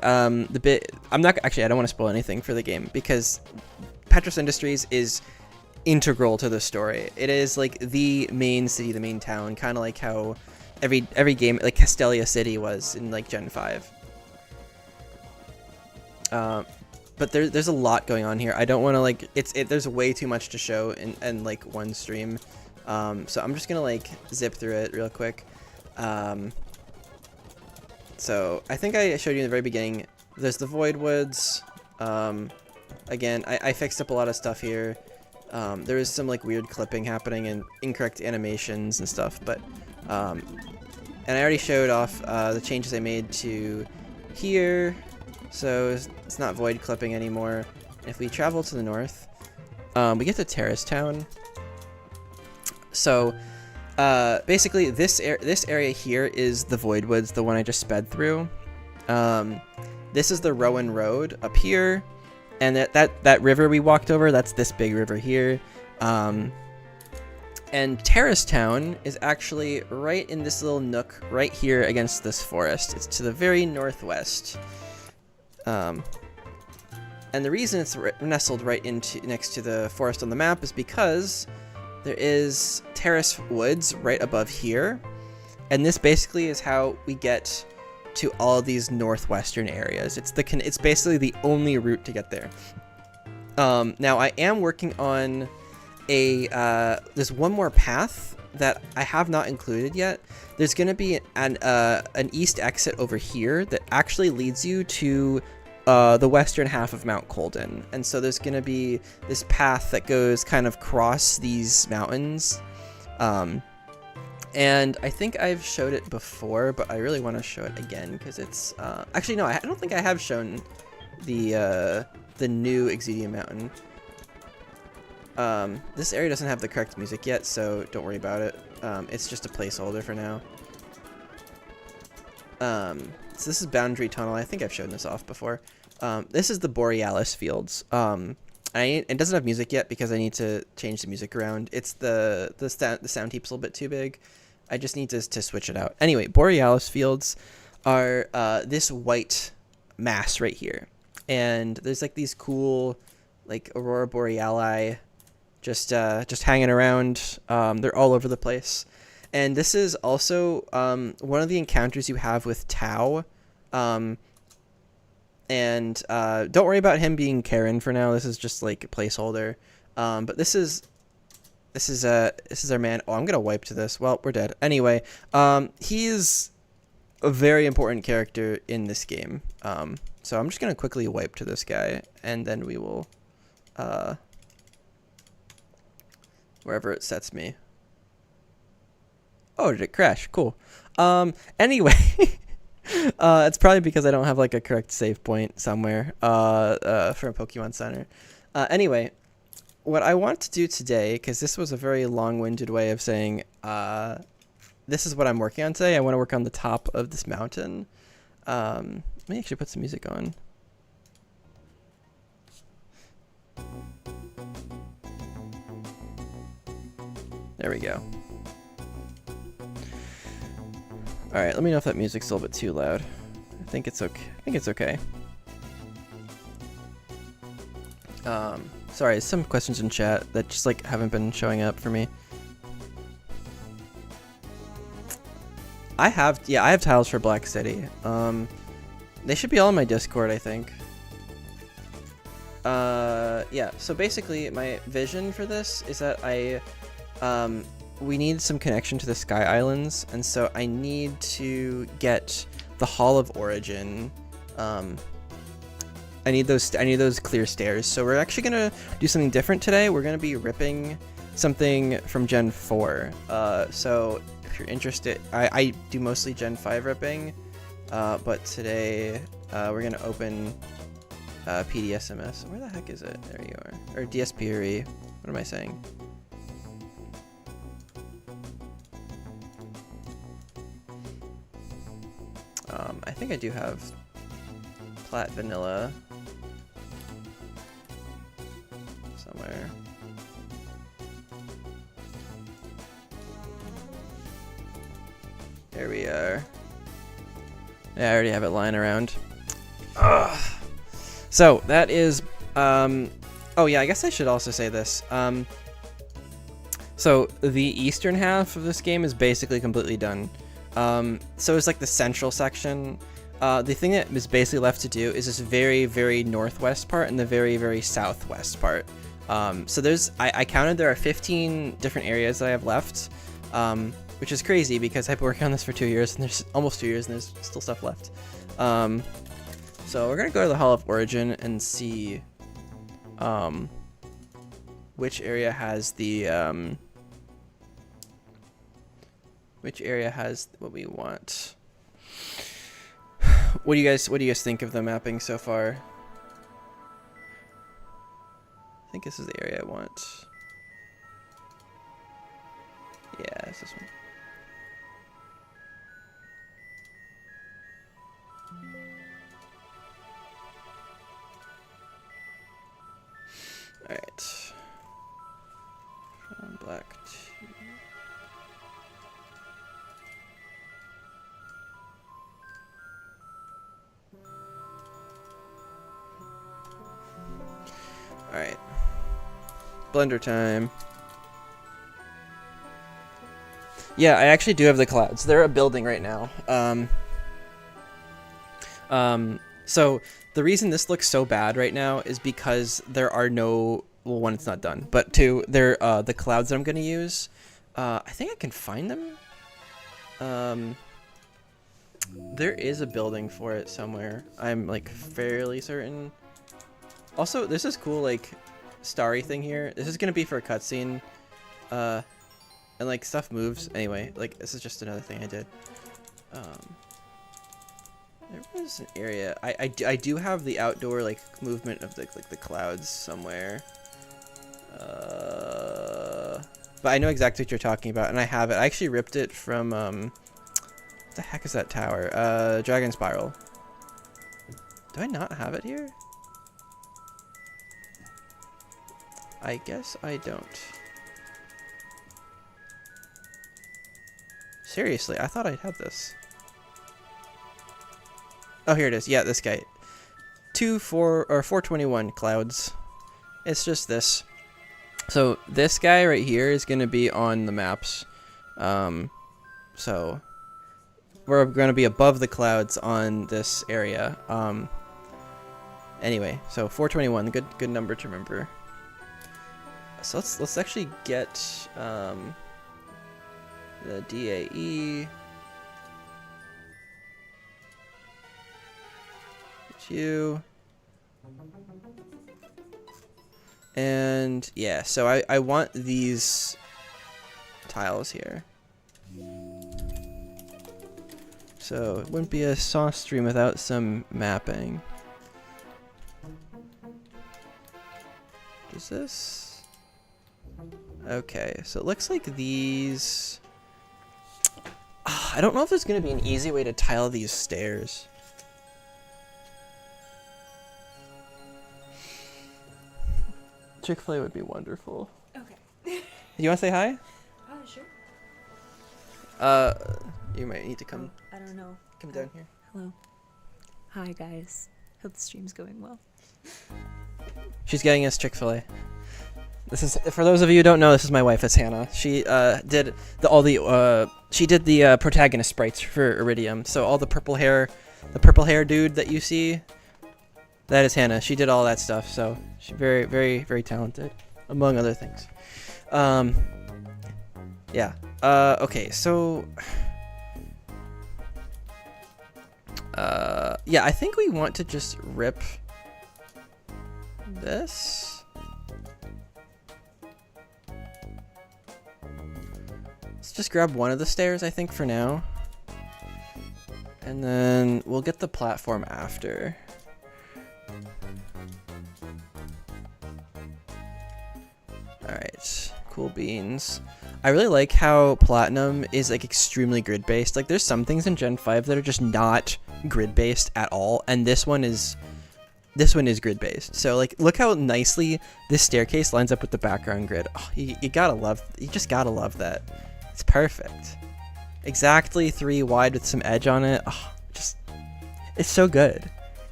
bit. I don't want to spoil anything for the game because Petros Industries is integral to the story. It is like the main city, the main town, kind of like how every game like Castelia City was in like Gen 5. But there's a lot going on here. I don't want to like there's way too much to show in like one stream. So I'm just gonna like zip through it real quick. So I think I showed you in the very beginning. There's the Void Woods. Again, I fixed up a lot of stuff here. There is some like weird clipping happening and incorrect animations and stuff, but and I already showed off the changes I made to here, so it's not void clipping anymore. If we travel to the north, we get to Terrace Town. So basically this area here is the Void Woods, the one I just sped through. This is the Rowan Road up here. And that river we walked over, that's this big river here. And Terrace Town is actually right in this little nook right here against this forest. It's to the very northwest. And the reason it's nestled right next to the forest on the map is because there is Terrace Woods right above here. And this basically is how we get to all of these northwestern areas. It's basically the only route to get there. Now I am working on there's one more path that I have not included yet. There's going to be an east exit over here that actually leads you to the western half of Mount Colden, and so there's going to be this path that goes kind of across these mountains. And I think I've showed it before, but I really want to show it again because it's actually no, I don't think I have shown the new Iridium Mountain. This area doesn't have the correct music yet, so don't worry about it. It's just a placeholder for now. So this is Boundary Tunnel. I think I've shown this off before. This is the Borealis Fields. It doesn't have music yet because I need to change the music around. It's the sound heap's a little bit too big. I just need to switch it out. Anyway, borealis fields are this white mass right here, and there's like these cool like aurora boreali just hanging around. They're all over the place, and this is also one of the encounters you have with Tau. And don't worry about him being Karen for now. This is just like a placeholder. But this is our man. Oh, I'm gonna wipe to this. Well, we're dead. Anyway, he's a very important character in this game. So I'm just gonna quickly wipe to this guy, and then we will wherever it sets me. Oh, did it crash? Cool. Anyway. It's probably because I don't have like a correct save point somewhere for a Pokemon Center. Anyway, what I want to do today, because this was a very long-winded way of saying this is what I'm working on today. I want to work on the top of this mountain. Let me actually put some music on. There we go. Alright, let me know if that music's a little bit too loud. I think it's okay. Sorry, some questions in chat that just like haven't been showing up for me. I have tiles for Black City. They should be all in my Discord, I think. Yeah, so basically my vision for this is that we need some connection to the Sky Islands, and so I need to get the Hall of Origin. I need those clear stairs. So we're actually gonna do something different today. We're gonna be ripping something from Gen 4. So if you're interested, I do mostly Gen 5 ripping, but today we're gonna open PDSMS. Where the heck is it? There you are. Or DSPRE. What am I saying? I think I do have Plat Vanilla somewhere. There we are. Yeah, I already have it lying around. Ugh. So that is, oh yeah, I guess I should also say this. So the eastern half of this game is basically completely done. So it's like the central section. The thing that is basically left to do is this very, very northwest part and the very, very southwest part. So I counted there are 15 different areas that I have left, which is crazy because I've been working on this for 2 years, and there's almost 2 years and there's still stuff left. So we're gonna go to the Hall of Origin and see which area has the what we want. What do you guys think of the mapping so far? I think this is the area I want. Yeah, it's this one. Alright. From black to... Alright. Blender time. Yeah, I actually do have the clouds. They're a building right now. So the reason this looks so bad right now is because there are no... Well, one, it's not done. But two, they're the clouds that I'm going to use. I think I can find them. There is a building for it somewhere. I'm, like, fairly certain. Also, this is cool, like, starry thing here. This is going to be for a cutscene. And, like, stuff moves. Anyway, like, this is just another thing I did. There was an area. I do have the outdoor, like, movement of, the clouds somewhere. But I know exactly what you're talking about, and I have it. I actually ripped it from, what the heck is that tower? Dragon Spiral. Do I not have it here? I guess I don't. Seriously, I thought I'd have this. Oh, here it is. Yeah, this guy. 421 clouds. It's just this. So this guy right here is going to be on the maps. So we're going to be above the clouds on this area. Anyway, so 421, good number to remember. So let's actually get the DAE. Get you. And yeah, so I want these tiles here. So it wouldn't be a sauce stream without some mapping. Does this? Okay, so it looks like these... I don't know if there's going to be an easy way to tile these stairs. Chick-fil-A would be wonderful. Okay. You want to say hi? Sure. You might need to come. I don't know. Come down here. Hello. Hi, guys. Hope the stream's going well. She's getting us Chick-fil-A. This is, for those of you who don't know, this is my wife. It's Hannah. She did the protagonist sprites for Iridium. So all the purple hair dude that you see, that is Hannah. She did all that stuff. So she's very, very, very talented, among other things. Yeah. Okay. So. Yeah, I think we want to just rip this. Let's just grab one of the stairs, I think, for now. And then we'll get the platform after. Alright, cool beans. I really like how Platinum is like extremely grid based. Like there's some things in Gen 5 that are just not grid based at all, and this one is grid based. So like look how nicely this staircase lines up with the background grid. Oh, you just gotta love that. It's perfect. Exactly 3 wide with some edge on it. Oh, it's so good.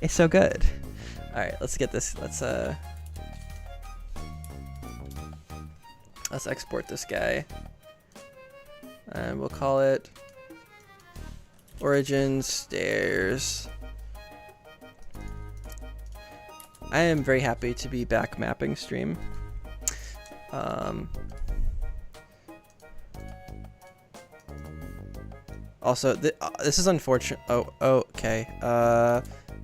It's so good. All right, let's get this. Let's export this guy. And we'll call it Origin Stairs. I am very happy to be back mapping stream. Also, this is unfortunate. Oh, okay.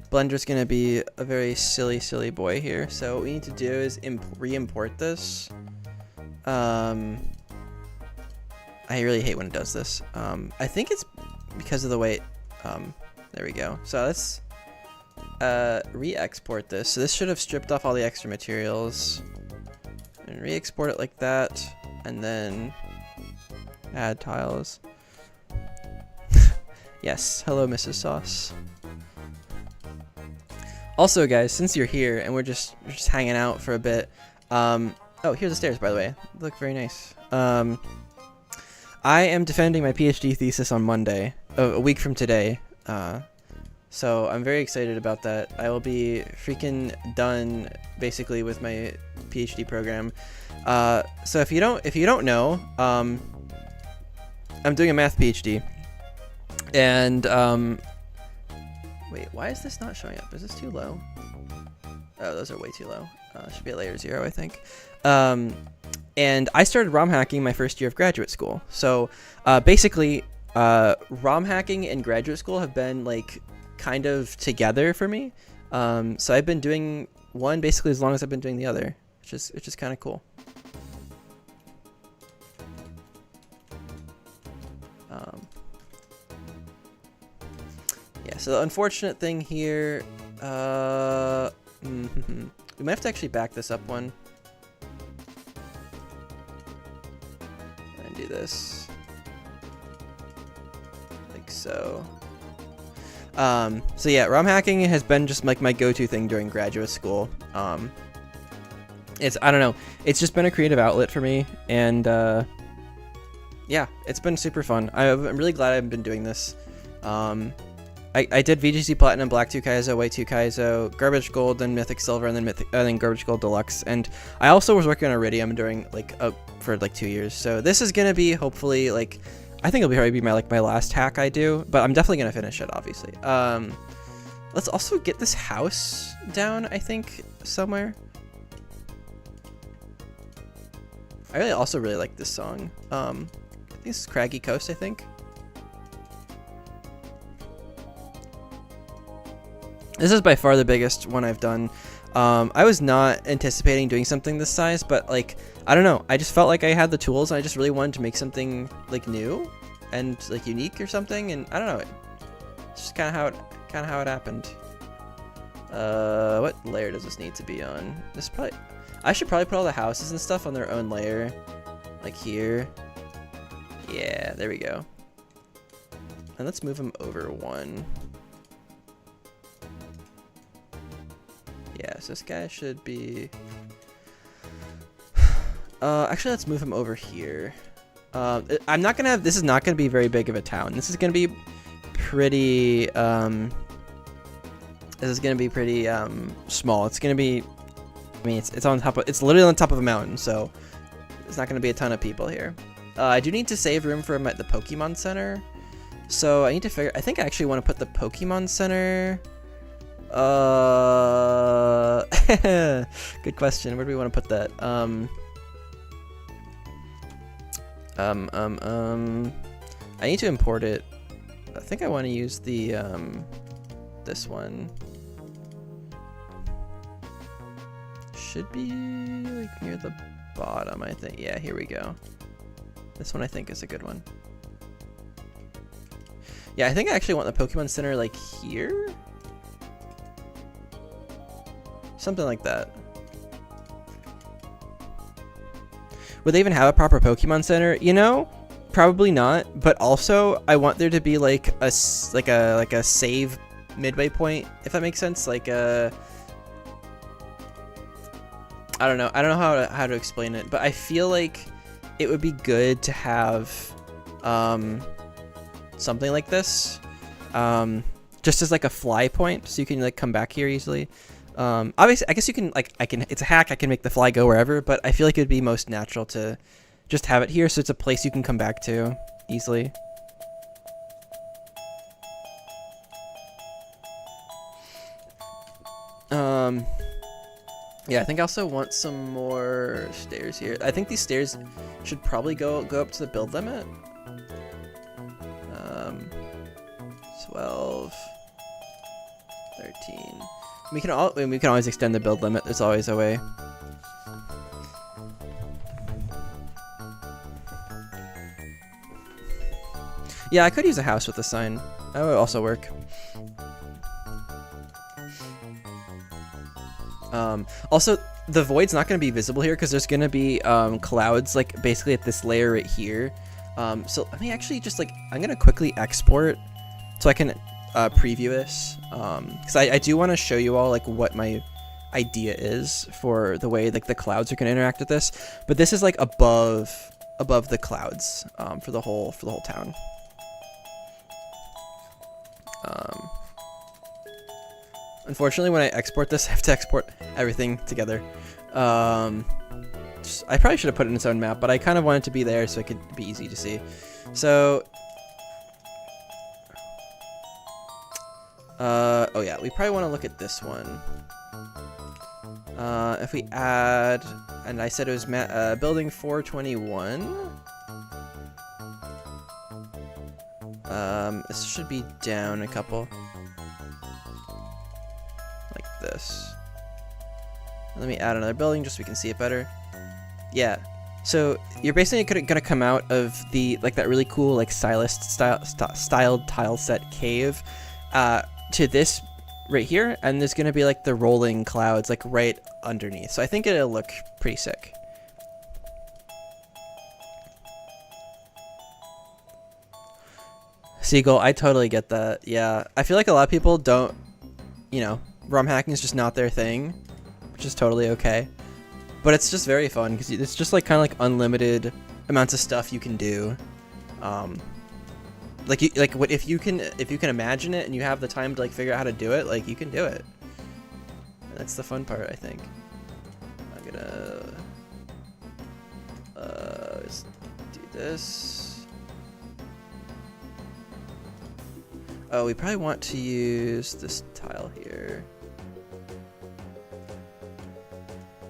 Blender's gonna be a very silly boy here. So what we need to do is re-import this. I really hate when it does this. I think it's because of the way there we go. So let's re-export this. So this should have stripped off all the extra materials and re-export it like that, and then add tiles. Yes, hello Mrs. Sauce. Also guys, since you're here and we're just hanging out for a bit, oh, here's the stairs, by the way. They look very nice. I am defending my PhD thesis on Monday, a week from today. So I'm very excited about that. I will be freaking done basically with my PhD program. So if you don't know, I'm doing a math PhD, and wait, why is this not showing up? Is this too low? Oh, those are way too low. Should be at layer 0, I think. And I started ROM hacking my first year of graduate school. So basically, ROM hacking and graduate school have been like kind of together for me. So I've been doing one basically as long as I've been doing the other, which is kind of cool. Yeah. So the unfortunate thing here, we might have to actually back this up one. And do this. Like so. So yeah, ROM hacking has been just like my go-to thing during graduate school. I don't know. It's just been a creative outlet for me, and yeah, it's been super fun. I'm really glad I've been doing this. I did VGC Platinum, Black 2 Kaizo, White 2 Kaizo, Garbage Gold, then Mythic Silver, and then Garbage Gold Deluxe. And I also was working on Iridium during for 2 years. So this is gonna be hopefully I think it'll probably be my last hack I do, but I'm definitely gonna finish it, obviously. Let's also get this house down, I think, somewhere. I also really like this song. I think this is Craggy Coast, I think. This is by far the biggest one I've done. I was not anticipating doing something this size, but I don't know. I just felt like I had the tools, and I just really wanted to make something new and unique or something. And I don't know. It's just kind of how it happened. What layer does this need to be on? I should probably put all the houses and stuff on their own layer, like here. Yeah, there we go. And let's move them over one. Yeah, so this guy should be... actually, let's move him over here. I'm not gonna have... This is not gonna be very big of a town. This is gonna be pretty... this is gonna be pretty small. It's gonna be... I mean, it's on top of... It's literally on top of a mountain, so... There's not gonna be a ton of people here. I do need to save room for the Pokemon Center. So I need to figure... I think I actually want to put the Pokemon Center... good question. Where do we want to put that? I need to import it. I think I want to use the this one. Should be near the bottom, I think. Yeah, here we go. This one I think is a good one. Yeah, I think I actually want the Pokemon Center here. Something like that. Would they even have a proper Pokemon Center? You know, probably not. But also, I want there to be a save midway point, if that makes sense. I don't know. I don't know how to explain it, but I feel like it would be good to have something like this, just as a fly point, so you can come back here easily. Obviously, I guess you can it's a hack. I can make the fly go wherever, but I feel like it would be most natural to just have it here, so it's a place you can come back to easily. Yeah, I think I also want some more stairs here. I think these stairs should probably go up to the build limit. 12, 13. We can always extend the build limit. There's always a way. Yeah, I could use a house with a sign. That would also work. Also, the void's not going to be visible here because there's going to be clouds basically at this layer right here. So let me actually just I'm going to quickly export so I can preview this, because I do want to show you all what my idea is for the way the clouds are going to interact with this. But this is above the clouds for the whole town. Unfortunately, when I export this, I have to export everything together. I probably should have put it in its own map, but I kind of want it to be there so it could be easy to see. So, oh yeah, we probably want to look at this one. If we add, and I said it was building 421. This should be down a couple. Like this. Let me add another building just so we can see it better. Yeah. So you're basically gonna come out of the that really cool styled tile set cave to this right here, and there's gonna be the rolling clouds right underneath. So I think it'll look pretty sick. Seagull, I totally get that. Yeah, I feel like a lot of people don't, ROM hacking is just not their thing, which is totally okay. but it's just very fun because it's just like kind of like unlimited amounts of stuff you can do. What if you can imagine it and you have the time to like figure out how to do it, like you can do it. And that's the fun part, I think. I'm gonna just do this. Oh, we probably want to use this tile here.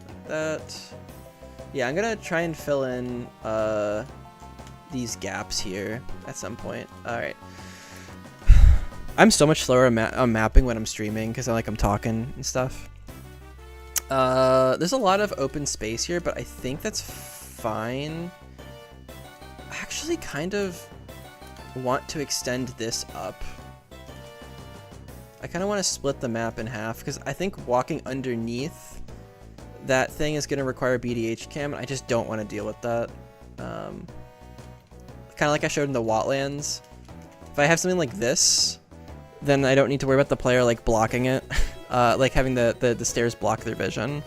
Like that. Yeah, I'm gonna try and fill in these gaps here at some point. All right. I'm so much slower on mapping when I'm streaming because I'm talking and stuff. There's a lot of open space here, but I think that's fine. I actually kind of want to extend this up. I kind of want to split the map in half because I think walking underneath that thing is going to require BDH cam, and I just don't want to deal with that. Kind of like I showed in the Wattlands. If I have something like this, then I don't need to worry about the player like blocking it, like having the stairs block their vision.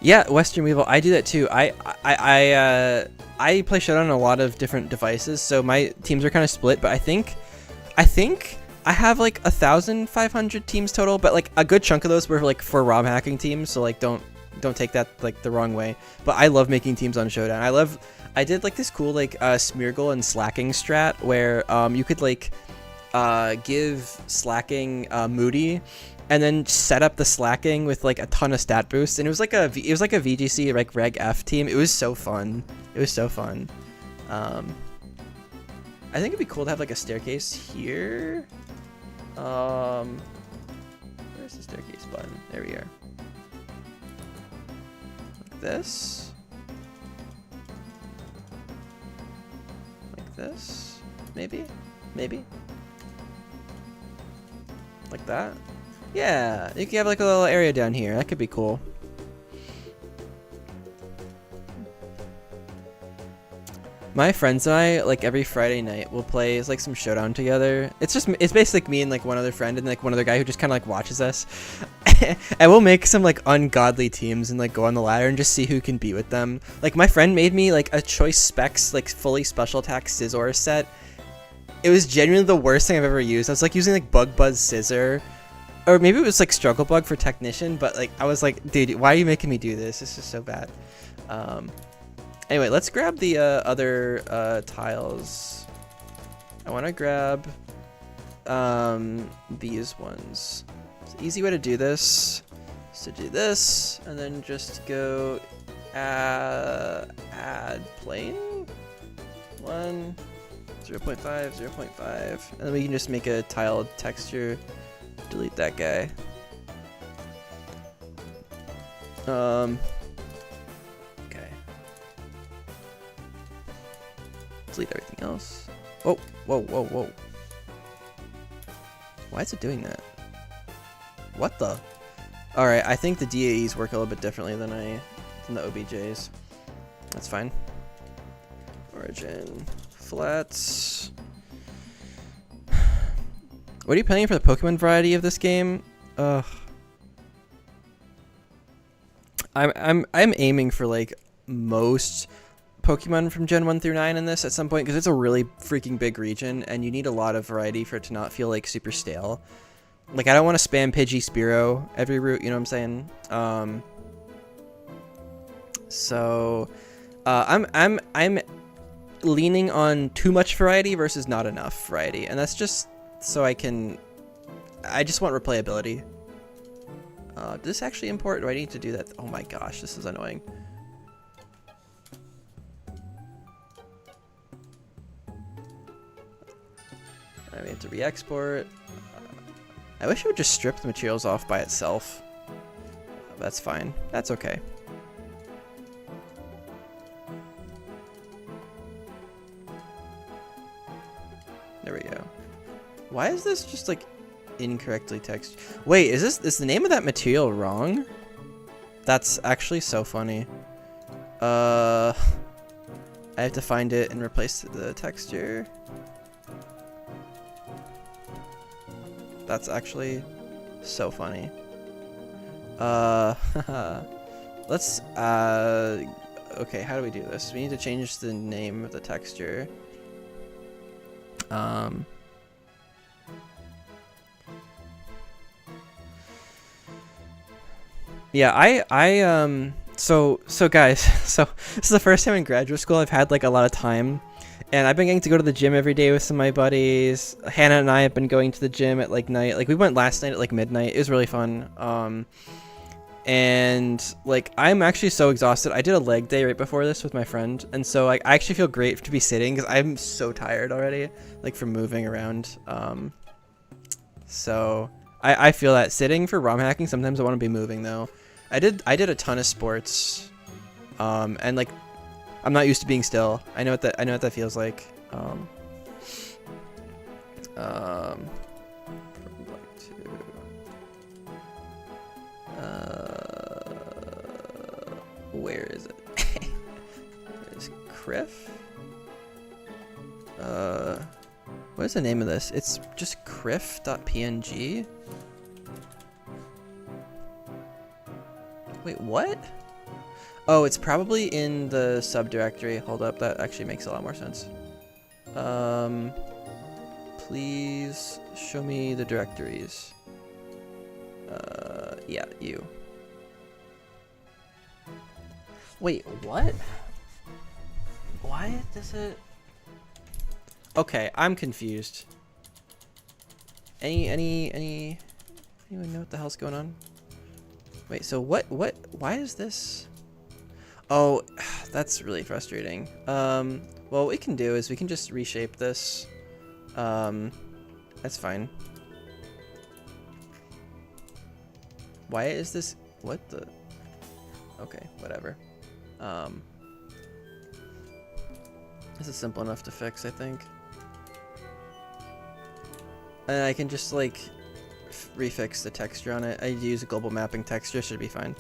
Yeah, Western Weevil, I do that too. I play Showdown on a lot of different devices, so my teams are kind of split. But I think I have like 1,500 teams total, but like a good chunk of those were like for ROM hacking teams. So like don't take that like the wrong way. But I love making teams on Showdown. I did like this cool like Smeargle and slacking strat where you could like give slacking Moody, and then set up the slacking with like a ton of stat boosts, and it was like a VGC like Reg F team. It was so fun. It was so fun. I think it'd be cool to have like a staircase here. Where's the staircase button? There we are. Like this. Like this. Maybe. Like that. Yeah, you can have like a little area down here. That could be cool. My friends and I, like every Friday night, will play like some Showdown together. It's basically me and like one other friend and like one other guy who just kind of like watches us. And we'll make some like ungodly teams and like go on the ladder and just see who can beat with them. Like my friend made me like a Choice Specs like fully special attack Scizor set. It was genuinely the worst thing I've ever used. I was like using like Bug Buzz Scissor. Or maybe it was like Struggle Bug for Technician, but like I was like, dude, why are you making me do this? This is so bad. Anyway, let's grab the other tiles. I want to grab these ones. It's an easy way to do this is to do this, and then just go add plane. 1, 0.5, 0.5, and then we can just make a tiled texture. Delete that guy. Okay. Delete everything else. Whoa. Why is it doing that? What the? Alright, I think the DAEs work a little bit differently than the OBJs. That's fine. Origin. Flats. What are you planning for the Pokemon variety of this game? I'm aiming for like most Pokemon from Gen 1 through 9 in this at some point, because it's a really freaking big region and you need a lot of variety for it to not feel like super stale. Like I don't want to spam Pidgey Spearow every route, you know what I'm saying? I'm leaning on too much variety versus not enough variety, and that's just so I just want replayability. Does this actually import? Do I need to do that? Oh my gosh, this is annoying. I have to re-export. I wish it would just strip the materials off by itself. That's fine. That's okay. There we go. Why is this just like incorrectly text? Wait, is the name of that material wrong? That's actually so funny. I have to find it and replace the texture. That's actually so funny. Let's, okay, how do we do this? We need to change the name of the texture. Yeah, so guys, so this is the first time in graduate school I've had like a lot of time, and I've been getting to go to the gym every day with some of my buddies. Hannah and I have been going to the gym at like night. Like we went last night at like midnight. It was really fun. And like I'm actually so exhausted. I did a leg day right before this with my friend, and so like I actually feel great to be sitting because I'm so tired already, like from moving around. So I feel that sitting for ROM hacking. Sometimes I want to be moving though. I did a ton of sports, and like I'm not used to being still. I know what that feels like. Where is it? Is Criff? What is the name of this? It's just criff.png. Wait, what? Oh, it's probably in the subdirectory. Hold up, that actually makes a lot more sense. Please show me the directories. Yeah, you. Wait, what? Why does it? Okay, I'm confused. Anyone know what the hell's going on? Wait, so what, why is this? Oh, that's really frustrating. Well, what we can do is we can just reshape this. That's fine. Why is this, what the? Okay, whatever. This is simple enough to fix, I think. And I can just like refix the texture on it. I use a global mapping texture, should be fine.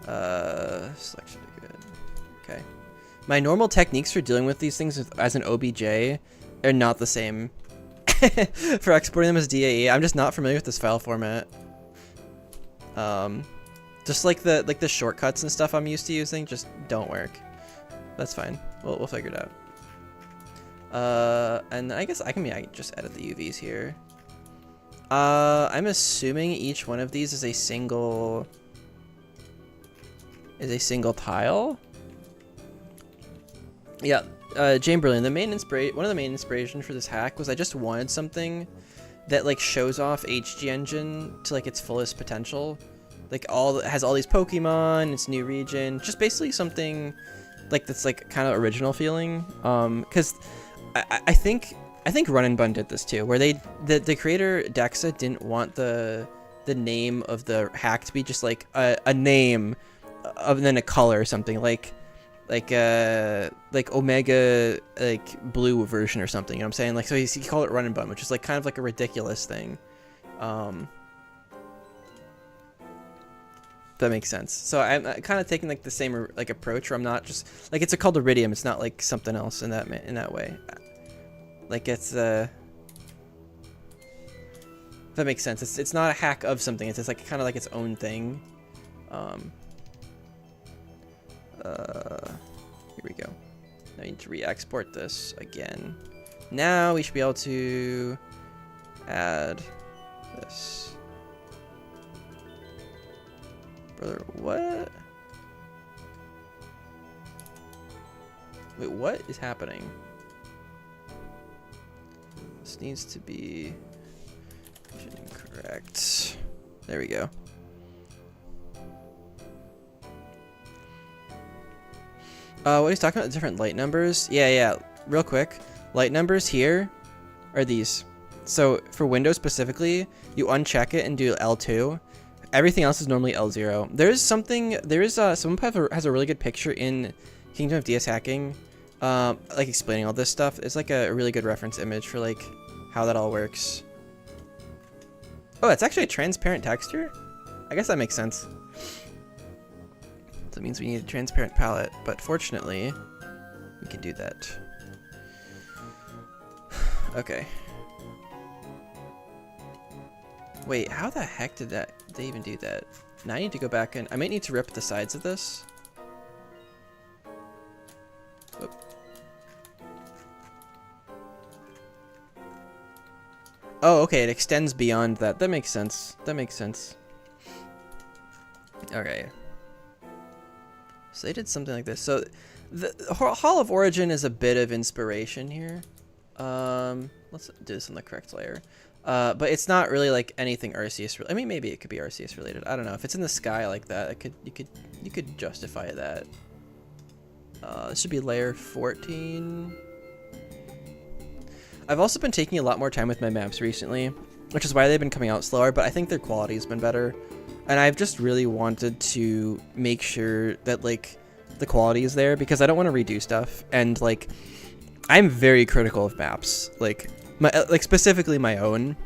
Selection be good. Okay. My normal techniques for dealing with these things as an OBJ are not the same for exporting them as DAE. I'm just not familiar with this file format. Just like the shortcuts and stuff I'm used to using just don't work. That's fine. We'll figure it out. And I guess I can just edit the UVs here. I'm assuming each one of these is a single tile. Yeah, Jane Brilliant. One of the main inspiration for this hack was I just wanted something that like shows off HG Engine to like its fullest potential. Like has all these Pokemon, its new region, just basically something like that's like kind of original feeling. Because I think Run and Bun did this too, where the creator Dexa didn't want the name of the hack to be just like a name other than a color or something like Omega like blue version or something. You know what I'm saying? Like so he called it Run and Bun, which is like kind of like a ridiculous thing. That makes sense. So I'm kind of taking like the same like approach, where I'm not just like it's called Iridium. It's not like something else in that way. Like it's that makes sense. It's not a hack of something. It's just like kind of like its own thing. Here we go. Now I need to re-export this again. Now we should be able to add this. Brother, what? Wait, what is happening? This needs to be incorrect. There we go. What he's talking about, different light numbers? Yeah, real quick. Light numbers here are these. So for Windows specifically, you uncheck it and do L2. Everything else is normally L0. Someone has a really good picture in Kingdom of DS Hacking, like explaining all this stuff. It's like a really good reference image for like how that all works. Oh, it's actually a transparent texture? I guess that makes sense. That means we need a transparent palette, but fortunately, we can do that. Okay. Wait, how the heck did they even do that? Now I need to go back and I might need to rip the sides of this. Oop. Oh, okay, it extends beyond that. That makes sense. That makes sense. Okay. So they did something like this. So the Hall of Origin is a bit of inspiration here. Let's do this on the correct layer. But it's not really like anything Arceus. I mean, maybe it could be Arceus related. I don't know. If it's in the sky like that, you could justify that. This should be layer 14. I've also been taking a lot more time with my maps recently, which is why they've been coming out slower, but I think their quality has been better. And I've just really wanted to make sure that like the quality is there because I don't want to redo stuff. And like, I'm very critical of maps, like specifically my own.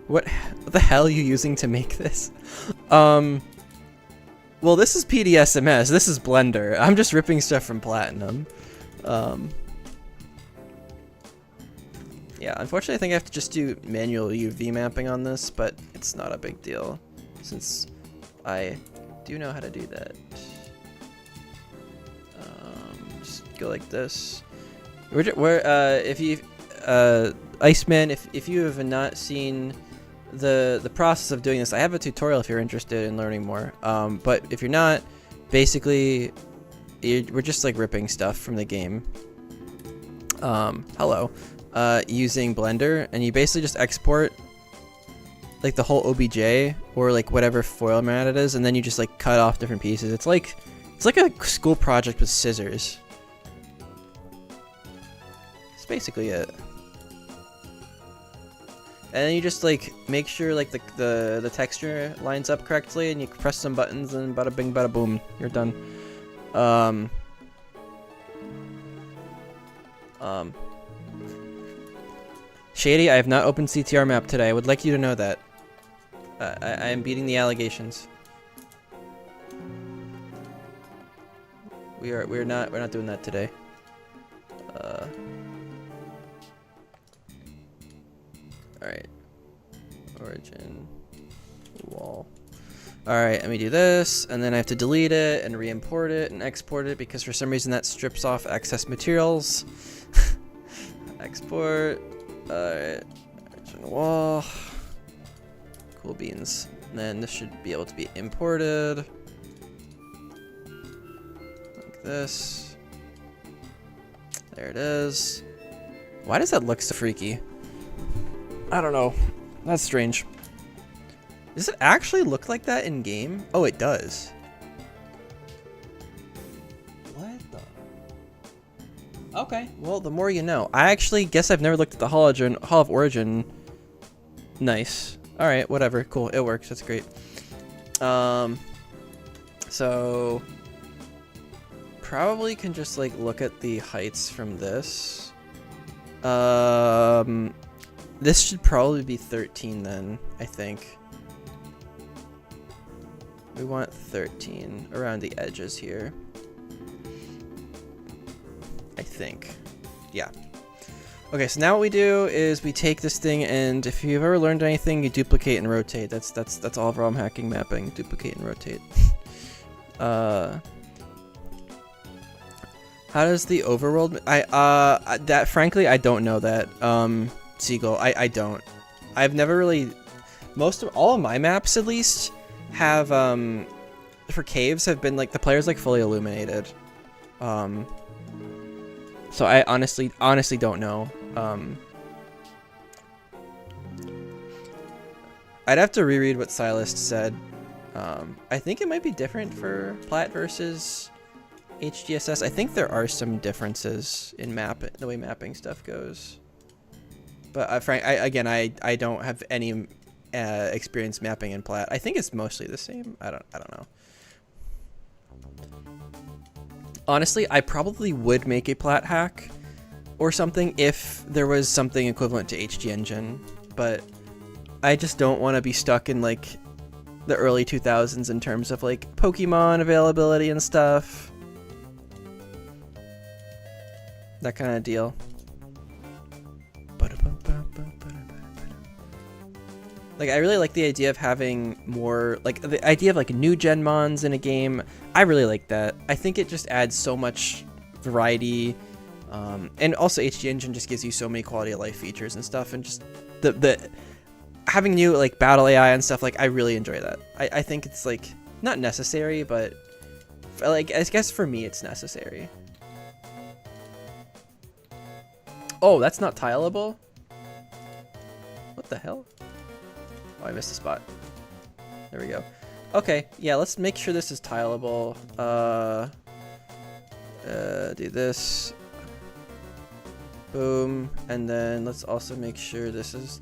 What the hell are you using to make this? Well, this is PDSMS. This is Blender. I'm just ripping stuff from Platinum. Yeah, unfortunately I think I have to just do manual UV mapping on this, but it's not a big deal since I do know how to do that. Just go like this. If you, Iceman, if you have not seen the process of doing this, I have a tutorial if you're interested in learning more. But if you're not, basically, we're just like ripping stuff from the game. Hello. Using Blender, and you basically just export like the whole OBJ or like whatever format it is, and then you just like cut off different pieces. It's like a school project with scissors. That's basically it. And then you just like make sure like the texture lines up correctly, and you press some buttons, and bada bing bada boom, you're done. Shady, I have not opened CTR map today. I would like you to know that. I am beating the allegations. We're not doing that today. Alright. Origin wall. Alright, let me do this, and then I have to delete it and re-import it and export it because for some reason that strips off excess materials. Export. Alright, origin wall. Cool beans. And then this should be able to be imported. Like this. There it is. Why does that look so freaky? I don't know. That's strange. Does it actually look like that in game? Oh, it does. What the? Okay, well, the more you know. I actually guess I've never looked at the Hall of Origin. Nice. Alright, whatever. Cool, it works. That's great. So... probably can just, like, look at the heights from this. This should probably be 13 then, I think. We want 13 around the edges here. I think. Yeah. Okay, so now what we do is we take this thing, and if you've ever learned anything, you duplicate and rotate. That's all of ROM hacking mapping. Duplicate and rotate. How does the overworld? That frankly I don't know that. Seagull, I don't. I've never really. All of my maps at least have for caves have been like the players like fully illuminated. So I honestly don't know. I'd have to reread what Silas said. I think it might be different for Plat versus HGSS. I think there are some differences in the way mapping stuff goes. But I don't have any experience mapping in Plat. I think it's mostly the same. I don't know. Honestly, I probably would make a Plat hack or something if there was something equivalent to HG Engine, but I just don't want to be stuck in like the early 2000s in terms of like Pokemon availability and stuff. That kind of deal. Like, I really like the idea of having more, like, the idea of, like, new gen mons in a game. I really like that. I think it just adds so much variety. And also HD Engine just gives you so many quality of life features and stuff. And just the having new, like, battle AI and stuff, like, I really enjoy that. I think it's, like, not necessary, but, like, I guess for me it's necessary. Oh, that's not tileable? What the hell? Oh, I missed a spot. There we go. Okay, yeah, let's make sure this is tileable. Do this. Boom. And then let's also make sure this is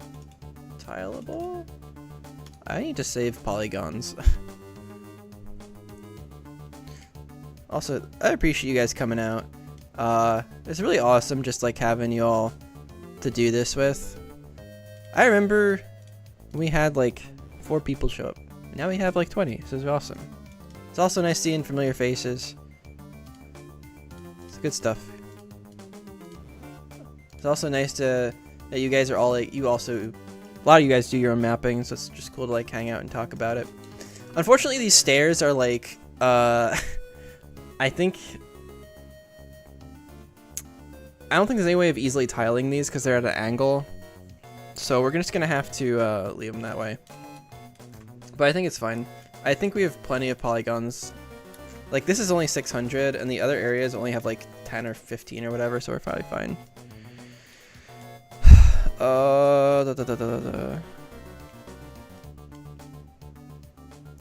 tileable. I need to save polygons. Also, I appreciate you guys coming out. It's really awesome just like having you all to do this with. I remember we had like 4 people show up. Now we have like 20, so it's awesome. It's also nice seeing familiar faces. It's good stuff. It's also nice that you guys are all like, a lot of you guys do your own mapping, so it's just cool to like hang out and talk about it. Unfortunately, these stairs are like, I don't think there's any way of easily tiling these because they're at an angle. So we're just gonna have to leave them that way. But I think it's fine. I think we have plenty of polygons. Like, this is only 600, and the other areas only have like 10 or 15 or whatever, so we're probably fine.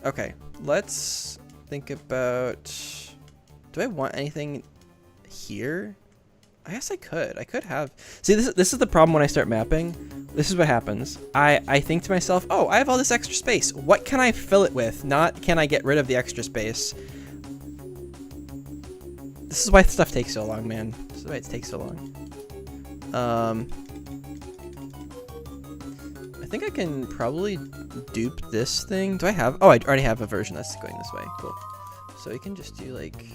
Okay, let's think about... Do I want anything here? I guess I could. I could have... See, this is the problem when I start mapping. This is what happens. I think to myself, oh, I have all this extra space. What can I fill it with? Not can I get rid of the extra space. This is why stuff takes so long, man. This is why it takes so long. I think I can probably dupe this thing. Do I have... Oh, I already have a version that's going this way. Cool. So we can just do, like...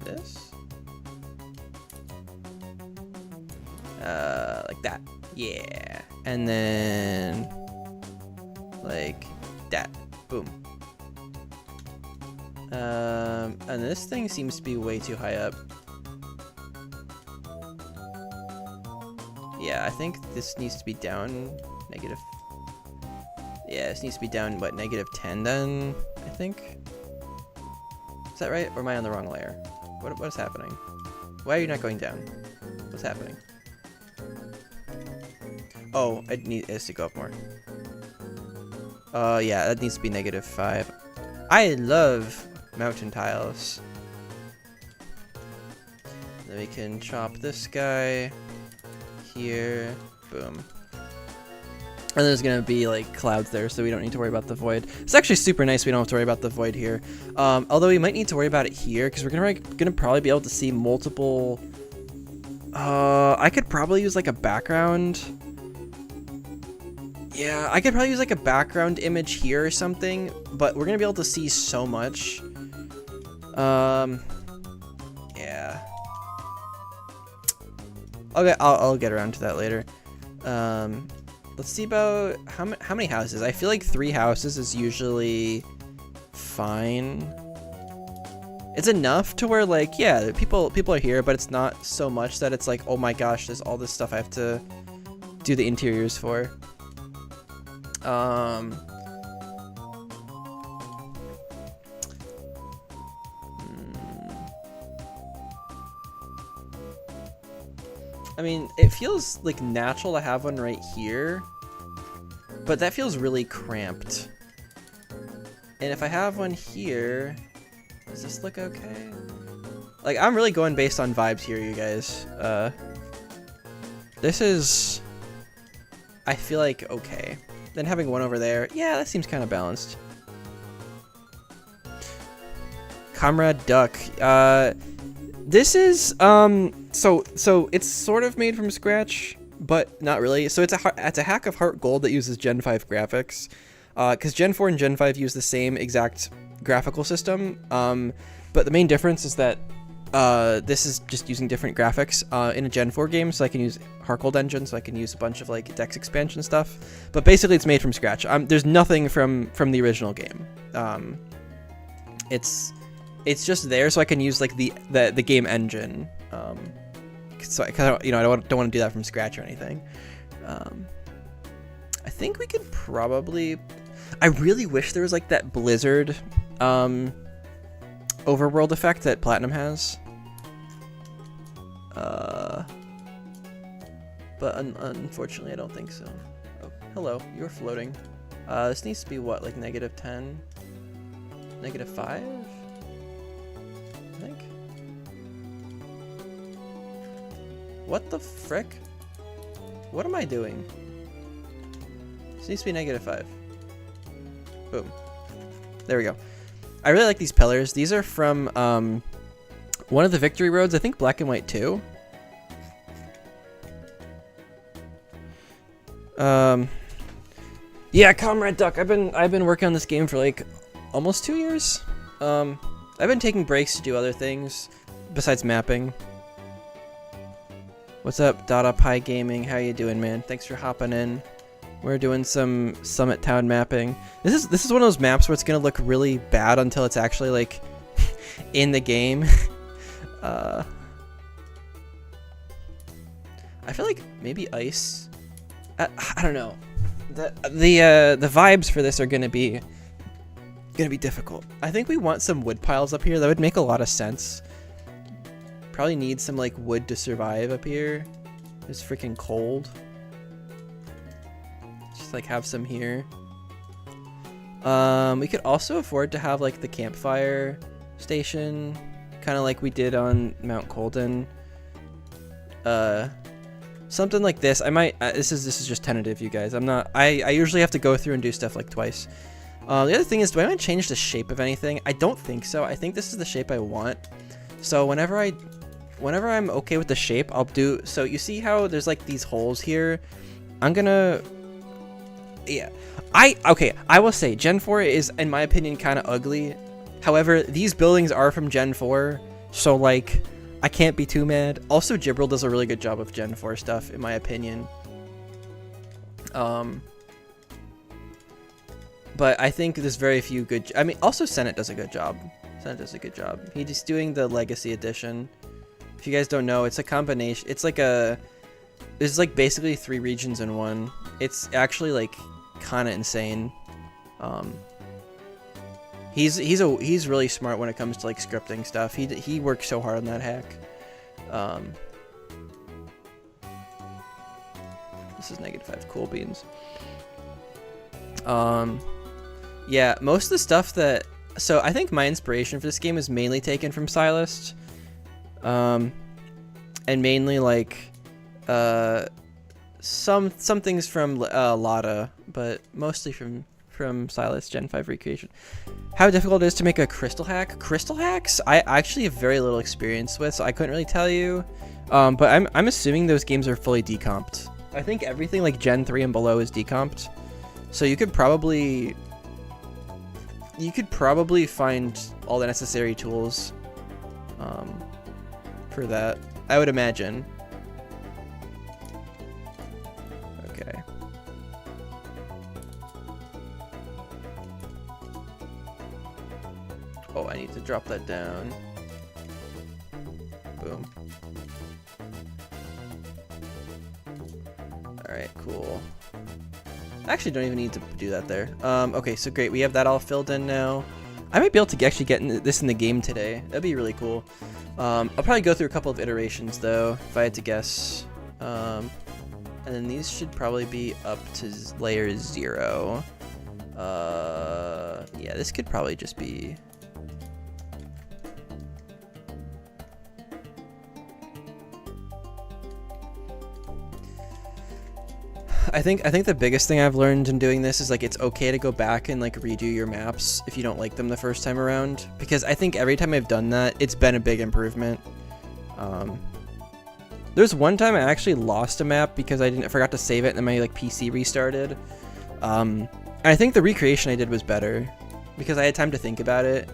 this? Like that. Yeah. And then like that. Boom. And this thing seems to be way too high up. Yeah, I think this needs to be down negative. Yeah, this needs to be down, what, -10 then, I think? Is that right? Or am I on the wrong layer? What is happening? Why are you not going down? What's happening? Oh, it needs to go up more. Yeah, that needs to be -5. I love mountain tiles. Then we can chop this guy here. Boom. And there's gonna be like clouds there, so we don't need to worry about the void. It's actually super nice we don't have to worry about the void here. Although we might need to worry about it here, because we're gonna probably be able to see multiple... I could probably use like a background. Yeah, I could probably use like a background image here or something, but we're gonna be able to see so much. Yeah. Okay, I'll get around to that later. Let's see about how many houses. I feel like 3 houses is usually fine. It's enough to where like, yeah, people are here, but it's not so much that it's like, oh my gosh, there's all this stuff I have to do the interiors for. I mean, it feels like natural to have one right here, but that feels really cramped. And if I have one here, does this look okay? Like, I'm really going based on vibes here, you guys. This is, I feel like, okay. Then having one over there, yeah, that seems kind of balanced. Comrade Duck. This is, so it's sort of made from scratch, but not really. So it's a hack of Heart Gold that uses Gen 5 graphics. Because Gen 4 and Gen 5 use the same exact graphical system. But the main difference is that this is just using different graphics in a Gen 4 game, so I can use Colden engine, so I can use a bunch of like Dex expansion stuff. But basically, it's made from scratch. There's nothing from the original game. It's just there, so I can use like the game engine. So I kind of, I don't want to do that from scratch or anything. I think we could probably. I really wish there was like that Blizzard overworld effect that Platinum has. But unfortunately, I don't think so. Oh, hello, you're floating. This needs to be what, like -10, -5, I think. What the frick? What am I doing? This needs to be -5. Boom. There we go. I really like these pillars. These are from one of the victory roads. I think Black and White 2. Yeah, Comrade Duck. I've been working on this game for like almost 2 years. I've been taking breaks to do other things besides mapping. What's up, Dada Pie Gaming? How you doing, man? Thanks for hopping in. We're doing some Summit Town mapping. This is one of those maps where it's gonna look really bad until it's actually like in the game. I feel like maybe ice. I don't know. The vibes for this are gonna be difficult. I think we want some wood piles up here. That would make a lot of sense. Probably need some like wood to survive up here. It's freaking cold. Just like have some here. We could also afford to have like the campfire station, kind of like we did on Mount Colden. Something like this. I might. This is just tentative, you guys. I'm not. I usually have to go through and do stuff like twice. The other thing is, do I want to change the shape of anything? I don't think so. I think this is the shape I want. So whenever I'm okay with the shape, I'll do. So you see how there's like these holes here? I'm gonna. Yeah. Okay. I will say Gen 4 is, in my opinion, kind of ugly. However, these buildings are from Gen 4, so like. I can't be too mad. Also, Gibral does a really good job of Gen 4 stuff, in my opinion. But I think there's very few good... I mean, also Senate does a good job. Senate does a good job. He's doing the Legacy Edition. If you guys don't know, it's a combination... It's like a... There's like basically 3 regions in one. It's actually like kind of insane. He's really smart when it comes to like scripting stuff. He works so hard on that hack. This is -5 cool beans. Yeah, most of the stuff that. So I think my inspiration for this game is mainly taken from Stylist, and mainly like some things from Lada, but mostly from Stylist Gen 5 recreation. How difficult it is to make a crystal hack? Crystal hacks? I actually have very little experience with, so I couldn't really tell you. But I'm assuming those games are fully decomped. I think everything like Gen 3 and below is decomped. So you could probably find all the necessary tools for that, I would imagine. Okay. Oh, I need to drop that down. Boom. Alright, cool. I actually don't even need to do that there. Okay, so great. We have that all filled in now. I might be able to actually get this in the game today. That'd be really cool. I'll probably go through a couple of iterations, though, if I had to guess. And then these should probably be up to layer 0. Yeah, this could probably just be... I think the biggest thing I've learned in doing this is like it's okay to go back and like redo your maps if you don't like them the first time around, because I think every time I've done that, it's been a big improvement. There's one time I actually lost a map because I forgot to save it and then my like PC restarted. And I think the recreation I did was better because I had time to think about it.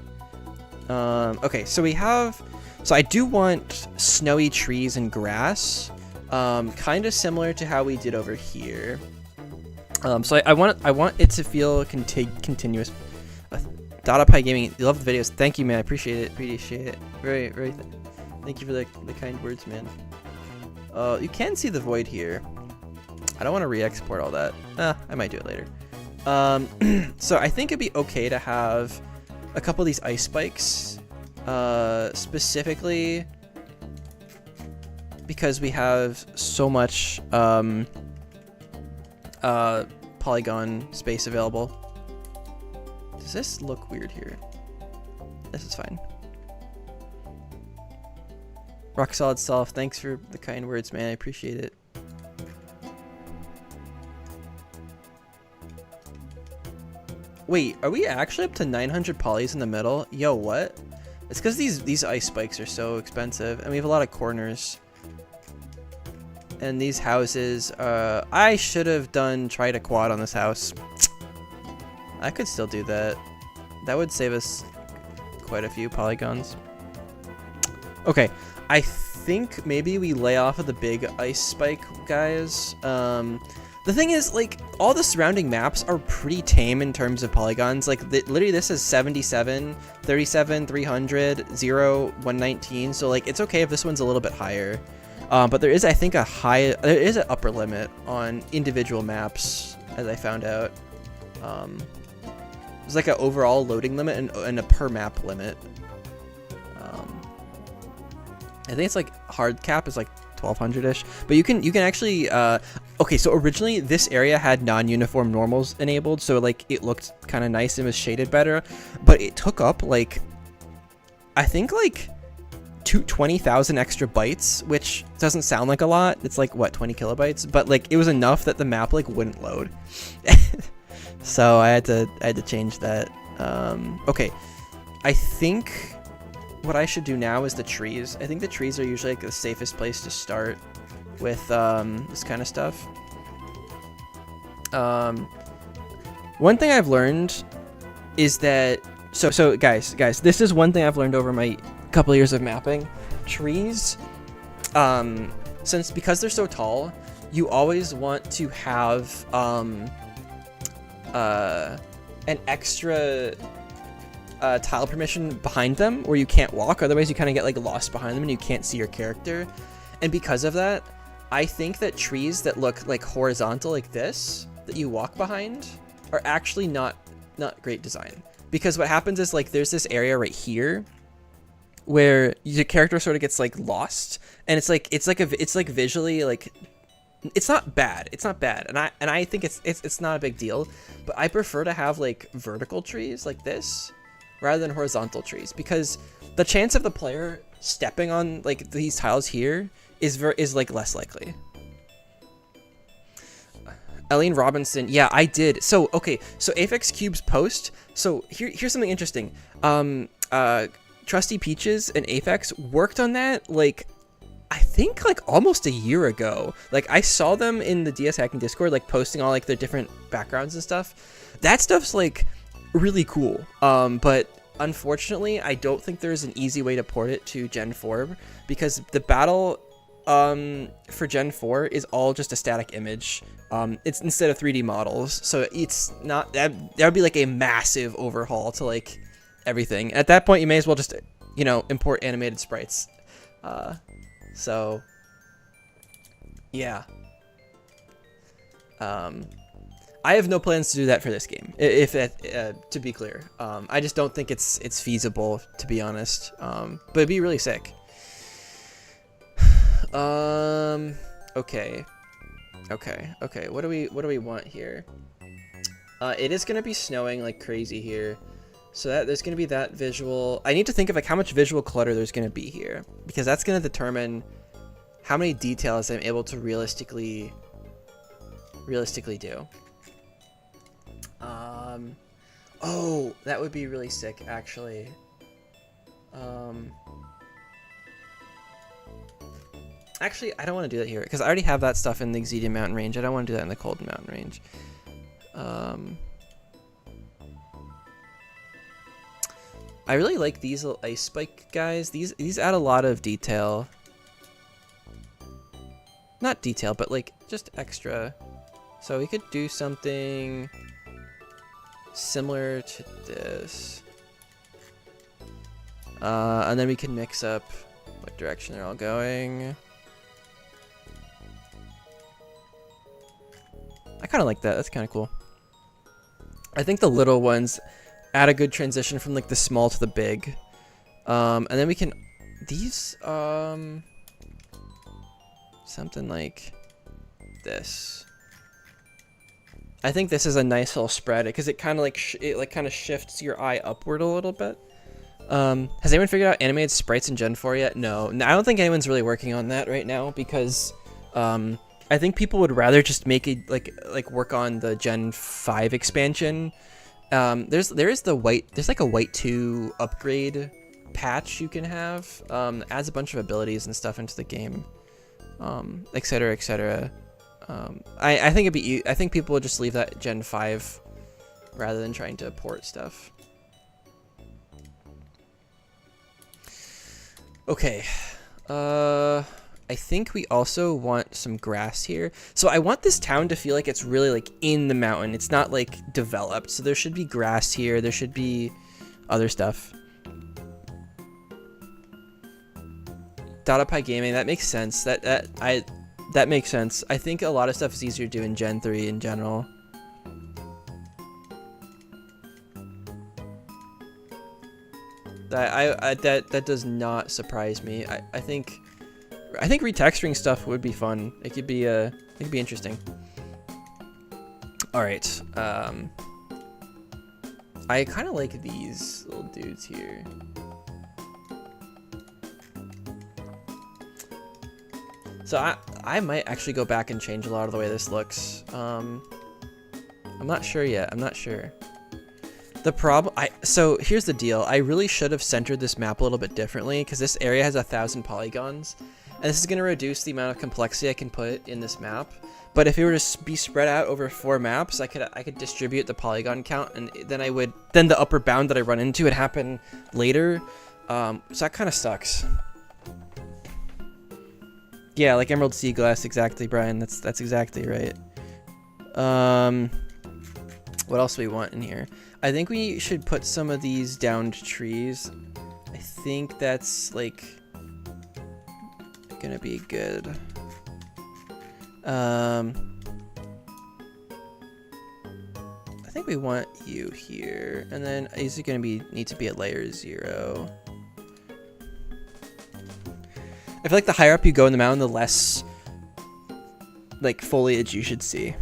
Okay, so we have So I do want snowy trees and grass, kind of similar to how we did over here. So I want it to feel continuous. Dada Pie Gaming, you love the videos. Thank you, man. I appreciate it. Appreciate it. Very, very. Thank you for the kind words, man. You can see the void here. I don't want to re-export all that. I might do it later. So I think it'd be okay to have a couple of these ice spikes, specifically because we have so much polygon space available. Does this look weird here? This is fine. Rock solid self, thanks for the kind words, man. I appreciate it. Wait, are we actually up to 900 polys in the middle? Yo, what? It's because these ice spikes are so expensive, and we have a lot of corners. And these houses, I should have tried a quad on this house. I could still do that. That would save us quite a few polygons. Okay, I think maybe we lay off of the big ice spike guys. The thing is, like, all the surrounding maps are pretty tame in terms of polygons. Like, literally this is 77, 37, 300, 0, 119. So, like, it's okay if this one's a little bit higher. But there is, I think, there is an upper limit on individual maps, as I found out. There's like an overall loading limit and a per map limit. I think it's like hard cap is like 1200-ish, but you can actually okay, so originally this area had non-uniform normals enabled, so like it looked kind of nice and was shaded better, but it took up like I think like 20,000 extra bytes, which doesn't sound like a lot. It's like what, 20 kilobytes, but like it was enough that the map like wouldn't load. So I had to change that. Okay, I think what I should do now is the trees. I think the trees are usually like the safest place to start with this kind of stuff. One thing I've learned is that so guys, this is one thing I've learned over my couple of years of mapping. Trees, because they're so tall, you always want to have an extra tile permission behind them where you can't walk, otherwise you kind of get like lost behind them and you can't see your character. And because of that, I think that trees that look like horizontal like this that you walk behind are actually not great design, because what happens is like there's this area right here where your character sort of gets like lost, and it's like visually like it's not bad, and I think it's not a big deal, but I prefer to have like vertical trees like this rather than horizontal trees, because the chance of the player stepping on like these tiles here is like less likely. Eileen Robinson, yeah, I did. So okay, so Aphex Cube's post. So here's something interesting. Trusty Peaches and Aphex worked on that like I think like almost a year ago. Like I saw them in the DS Hacking Discord like posting all like their different backgrounds and stuff. That stuff's like really cool. But unfortunately, I don't think there's an easy way to port it to Gen 4, because the battle for Gen 4 is all just a static image. It's instead of 3D models, so it's not that would be like a massive overhaul to like everything. At that point, you may as well just, you know, import animated sprites. So yeah. I have no plans to do that for this game, if to be clear. I just don't think it's feasible, to be honest. But it'd be really sick. Okay. What do we want here? It is gonna be snowing like crazy here, so that there's gonna be that visual. I need to think of like how much visual clutter there's gonna be here, because that's gonna determine how many details I'm able to realistically do. Oh, that would be really sick, actually. Actually, I don't want to do that here, because I already have that stuff in the Iridium mountain range. I don't want to do that in the Colden mountain range. I really like these little ice spike guys. These add a lot of detail. Not detail, but like just extra. So we could do something similar to this. And then we can mix up what direction they're all going. I kind of like that. That's kind of cool. I think the little ones add a good transition from like the small to the big. And then we can these something like this. I think this is a nice little spread because it kind of like kind of shifts your eye upward a little bit. Has anyone figured out animated sprites in Gen 4 yet? No, I don't think anyone's really working on that right now because I think people would rather just make it like work on the Gen 5 expansion. There's like a white 2 upgrade patch you can have. Adds a bunch of abilities and stuff into the game, etc., etc. I think I think people would just leave that Gen 5 rather than trying to port stuff. Okay, I think we also want some grass here. So I want this town to feel like it's really like in the mountain. It's not like developed. So there should be grass here. There should be other stuff. DataPie Gaming, that makes sense. That makes sense. I think a lot of stuff is easier to do in Gen 3 in general. That does not surprise me. I think retexturing stuff would be fun. It could be interesting. All right. I kind of like these little dudes here. So I might actually go back and change a lot of the way this looks. I'm not sure yet. I'm not sure. The problem, so here's the deal. I really should have centered this map a little bit differently because this area has 1,000 polygons, and this is going to reduce the amount of complexity I can put in this map. But if it were to be spread out over 4 maps, I could distribute the polygon count, and then the upper bound that I run into would happen later. So that kind of sucks. Yeah, like Emerald Sea Glass, exactly, Brian. That's exactly right. What else do we want in here? I think we should put some of these downed trees. I think that's like gonna be good. I think we want you here, and then these are gonna need to be at layer 0. I feel like the higher up you go in the mountain, the less like foliage you should see.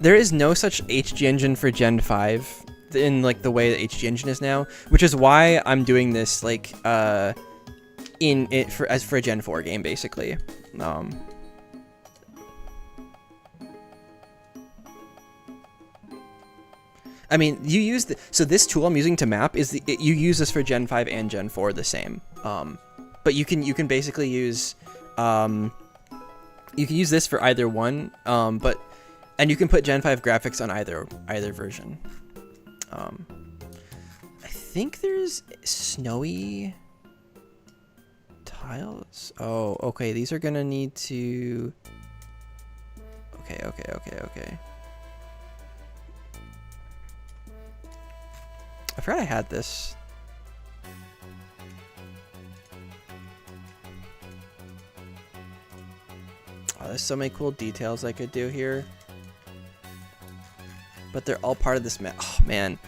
There is no such HG engine for Gen 5 in like the way that HG engine is now, which is why I'm doing this like for a Gen 4 game basically. I mean, you use so this tool I'm using to map is you use this for Gen 5 and Gen 4 the same. But you can basically use this for either one. And you can put Gen 5 graphics on either version. I think there's snowy tiles. Oh, okay. These are gonna need to. Okay. I forgot I had this. Oh, there's so many cool details I could do here. But they're all part of this map. Oh man,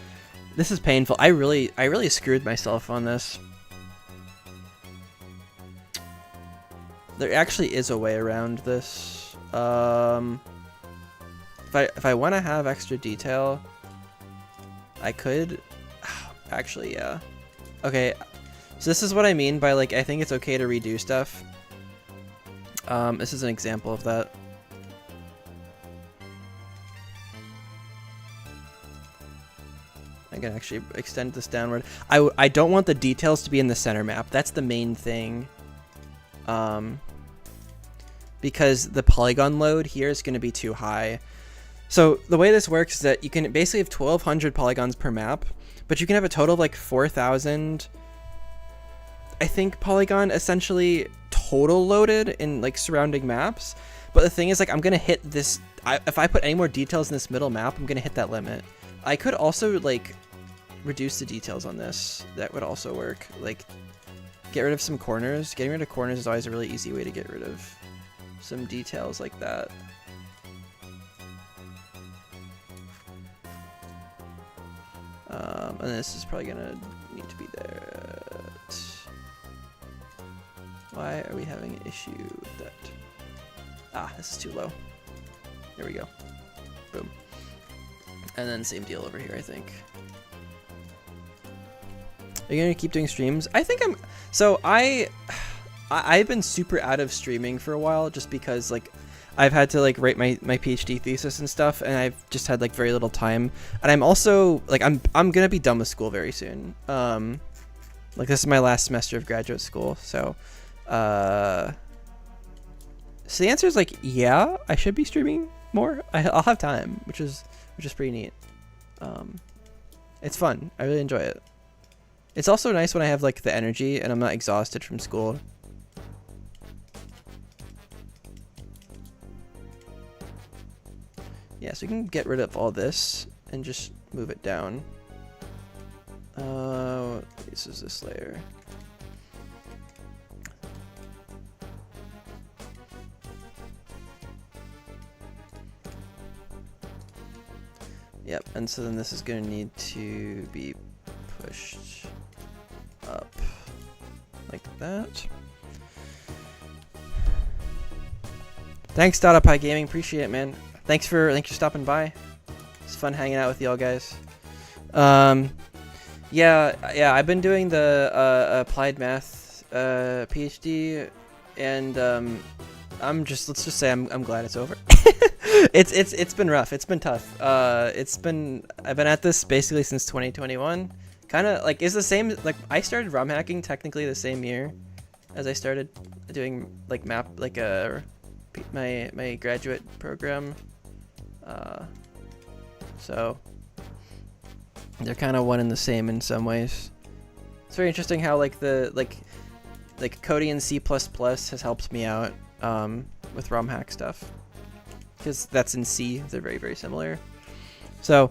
this is painful. I really screwed myself on this. There actually is a way around this. If I want to have extra detail, I could. Actually, yeah. Okay, so this is what I mean by like I think it's okay to redo stuff. This is an example of that. I can actually extend this downward. I don't want the details to be in the center map. That's the main thing. Because the polygon load here is going to be too high. So the way this works is that you can basically have 1,200 polygons per map, but you can have a total of like 4,000, I think, polygon essentially total loaded in like surrounding maps. But the thing is, like, I'm gonna hit this. If I put any more details in this middle map, I'm gonna hit that limit. I could also like reduce the details on this. That would also work. Like, get rid of some corners. Getting rid of corners is always a really easy way to get rid of some details like that. And this is probably gonna need to be there. Why are we having an issue with that? Ah, this is too low. There we go. Boom. And then same deal over here, I think. Are you gonna keep doing streams? I think I'm. So I've been super out of streaming for a while, just because like I've had to like write my PhD thesis and stuff, and I've just had like very little time. And I'm also like I'm gonna be done with school very soon. Like this is my last semester of graduate school, so the answer is like, yeah, I should be streaming more. I'll have time, which is pretty neat. It's fun. I really enjoy it. It's also nice when I have like the energy and I'm not exhausted from school. Yeah, so you can get rid of all this and just move it down. This is this layer. Yep, and so then this is going to need to be pushed up like that. Thanks, DataPie Gaming. Appreciate it, man. Thanks for stopping by. It's fun hanging out with y'all guys. Yeah, I've been doing the applied math PhD, and let's just say I'm glad it's over. It's been rough. It's been tough. I've been at this basically since 2021. Kind of like it's the same. Like I started ROM hacking technically the same year as I started doing like my graduate program. So they're kind of one and the same in some ways. It's very interesting how like coding in C++ has helped me out with ROM hack stuff, because that's in C. They're very, very similar. So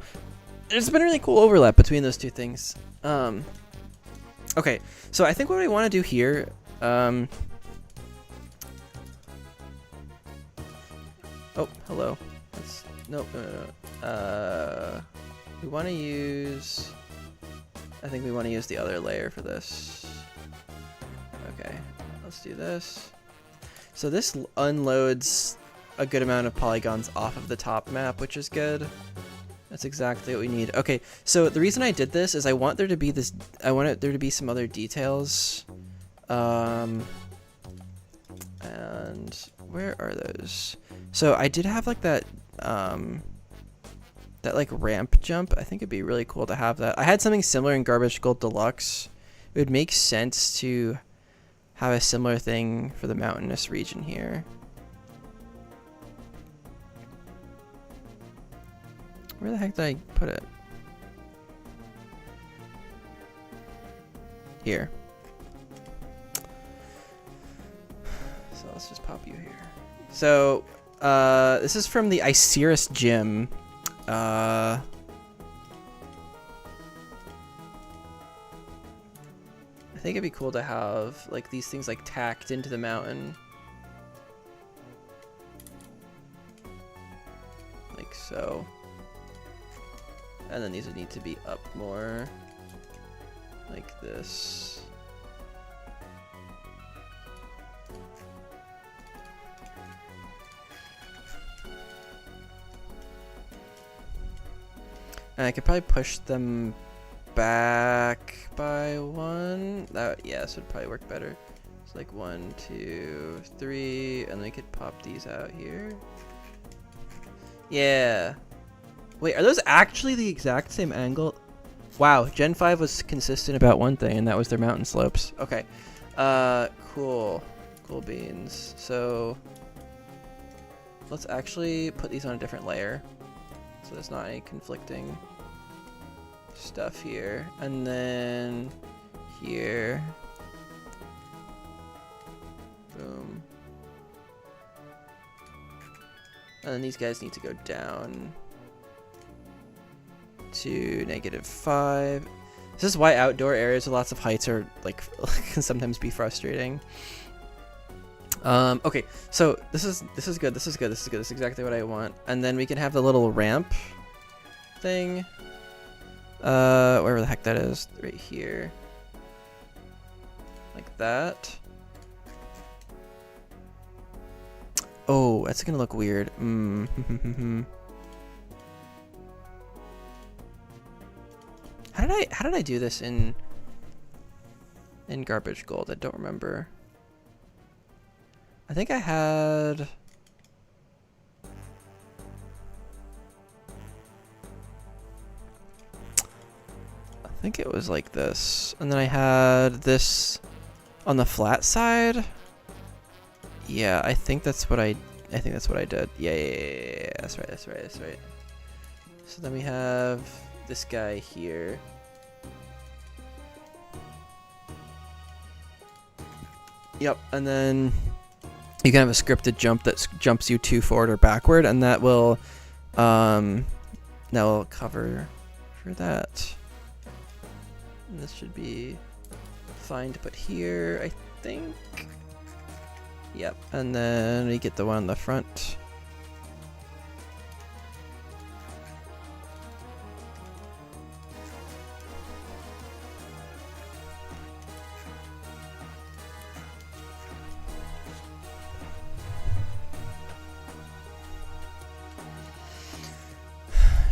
there's been a really cool overlap between those two things. Okay, so I think what we want to do here, oh, hello. Nope. We want to use. I think we want to use the other layer for this. Okay, let's do this. So this unloads a good amount of polygons off of the top map, which is good. That's exactly what we need. Okay, so the reason I did this is I want there to be some other details. And where are those? So I did have like that like ramp jump. I think it'd be really cool to have that. I had something similar in Garbage Gold Deluxe. It would make sense to have a similar thing for the mountainous region here. Where the heck did I put it? Here. So let's just pop you here. So this is from the Isiris gym. I think it'd be cool to have like these things like tacked into the mountain. Like so. And then these would need to be up more. Like this. And I could probably push them back by one. This would probably work better. It's like 1, 2, 3, and then we could pop these out here. Yeah. Wait, are those actually the exact same angle? Wow, Gen 5 was consistent about one thing, and that was their mountain slopes. Okay. Cool. Cool beans. So let's actually put these on a different layer. So there's not any conflicting stuff here. And then here. Boom. And then these guys need to go down to -5. This is why outdoor areas with lots of heights are like can sometimes be frustrating. Okay, so this is good. This is good. This is good. This is exactly what I want. And then we can have the little ramp thing. Wherever the heck that is, right here, like that. Oh, that's gonna look weird. How did I do this in Garbage Gold? I don't remember. I think I had. I think it was like this, and then I had this on the flat side. Yeah, I think that's what I did. Yeah. That's right. So then we have this guy here. Yep, and then you can have a scripted jump that jumps you 2 forward or backward, and that will cover for that. And this should be fine to put here, I think. Yep, and then we get the one on the front.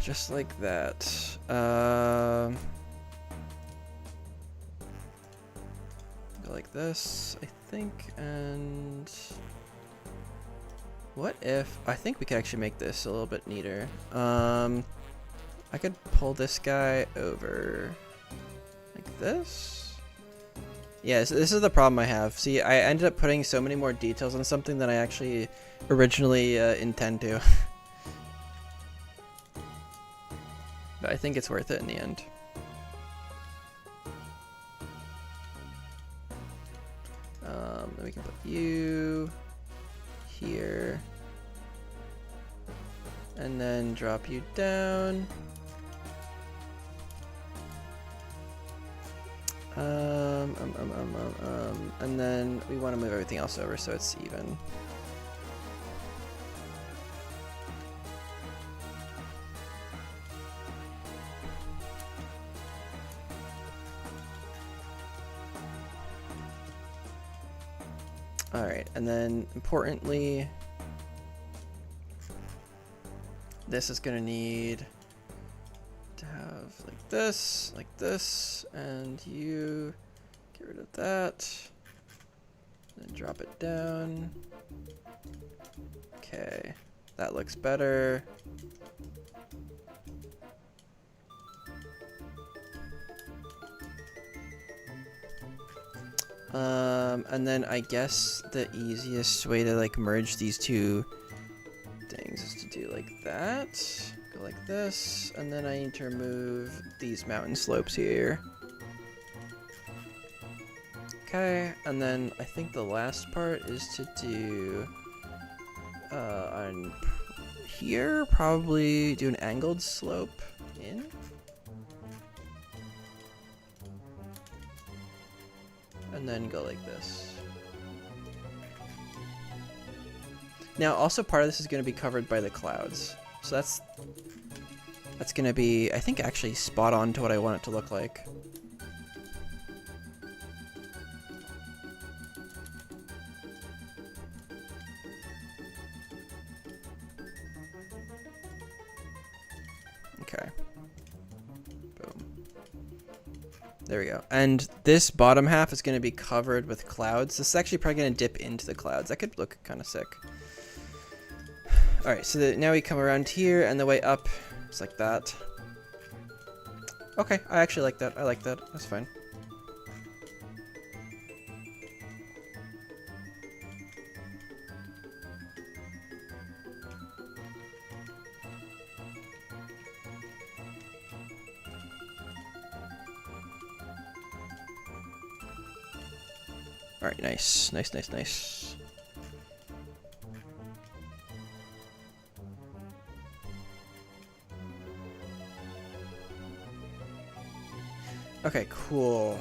Just like that. Go like this, I think, and what if, I think we could actually make this a little bit neater. I could pull this guy over like this. Yeah, so this is the problem I have. See, I ended up putting so many more details on something than I actually originally intend to. But I think it's worth it in the end. Then we can put you here. And then drop you down. And then we want to move everything else over so it's even. Alright, and then importantly, this is going to need to have like this, and you get rid of that, then drop it down. Okay, that looks better. And then I guess the easiest way to like merge these two things is to do like that, go like this, and then I need to remove these mountain slopes here. Okay, and then I think the last part is to do on here, probably do an angled slope in. And then go like this. Now, also part of this is going to be covered by the clouds. So that's going to be, I think, actually spot on to what I want it to look like. Okay. Boom. There we go. And this bottom half is going to be covered with clouds. This is actually probably going to dip into the clouds. That could look kind of sick. Alright, so now we come around here, and the way up is like that. Okay, I actually like that. I like that. That's fine. Alright, nice. Nice, nice, nice. Okay, cool.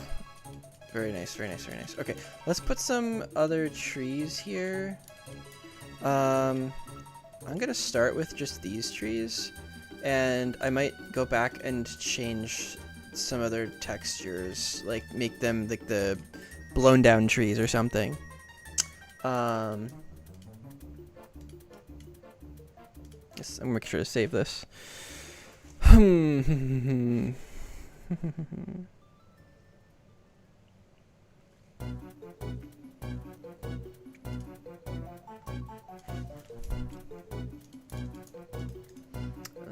Very nice, very nice, very nice. Okay, let's put some other trees here. I'm gonna start with just these trees, and I might go back and change some other textures, like make them like the blown down trees or something. Yes, I'm gonna make sure to save this.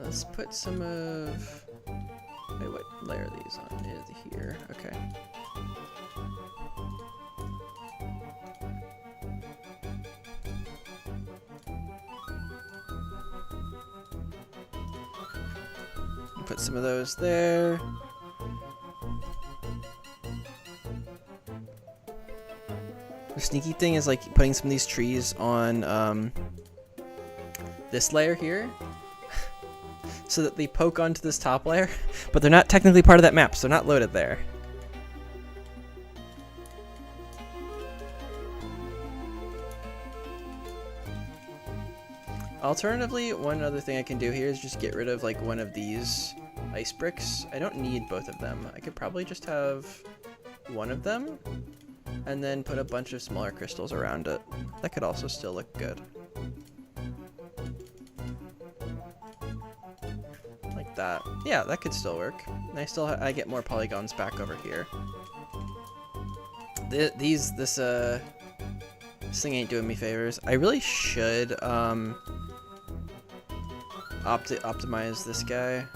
Let's put some of... Wait, what layer are these on? Is here. Okay. Put some of those there. The sneaky thing is like putting some of these trees on this layer here so that they poke onto this top layer, but they're not technically part of that map, so they're not loaded there. Alternatively, one other thing I can do here is just get rid of like one of these ice bricks. I don't need both of them. I could probably just have one of them and then put a bunch of smaller crystals around it. That could also still look good. Like that. Yeah, that could still work. And I get more polygons back over here. This thing ain't doing me favors. I really should optimize this guy.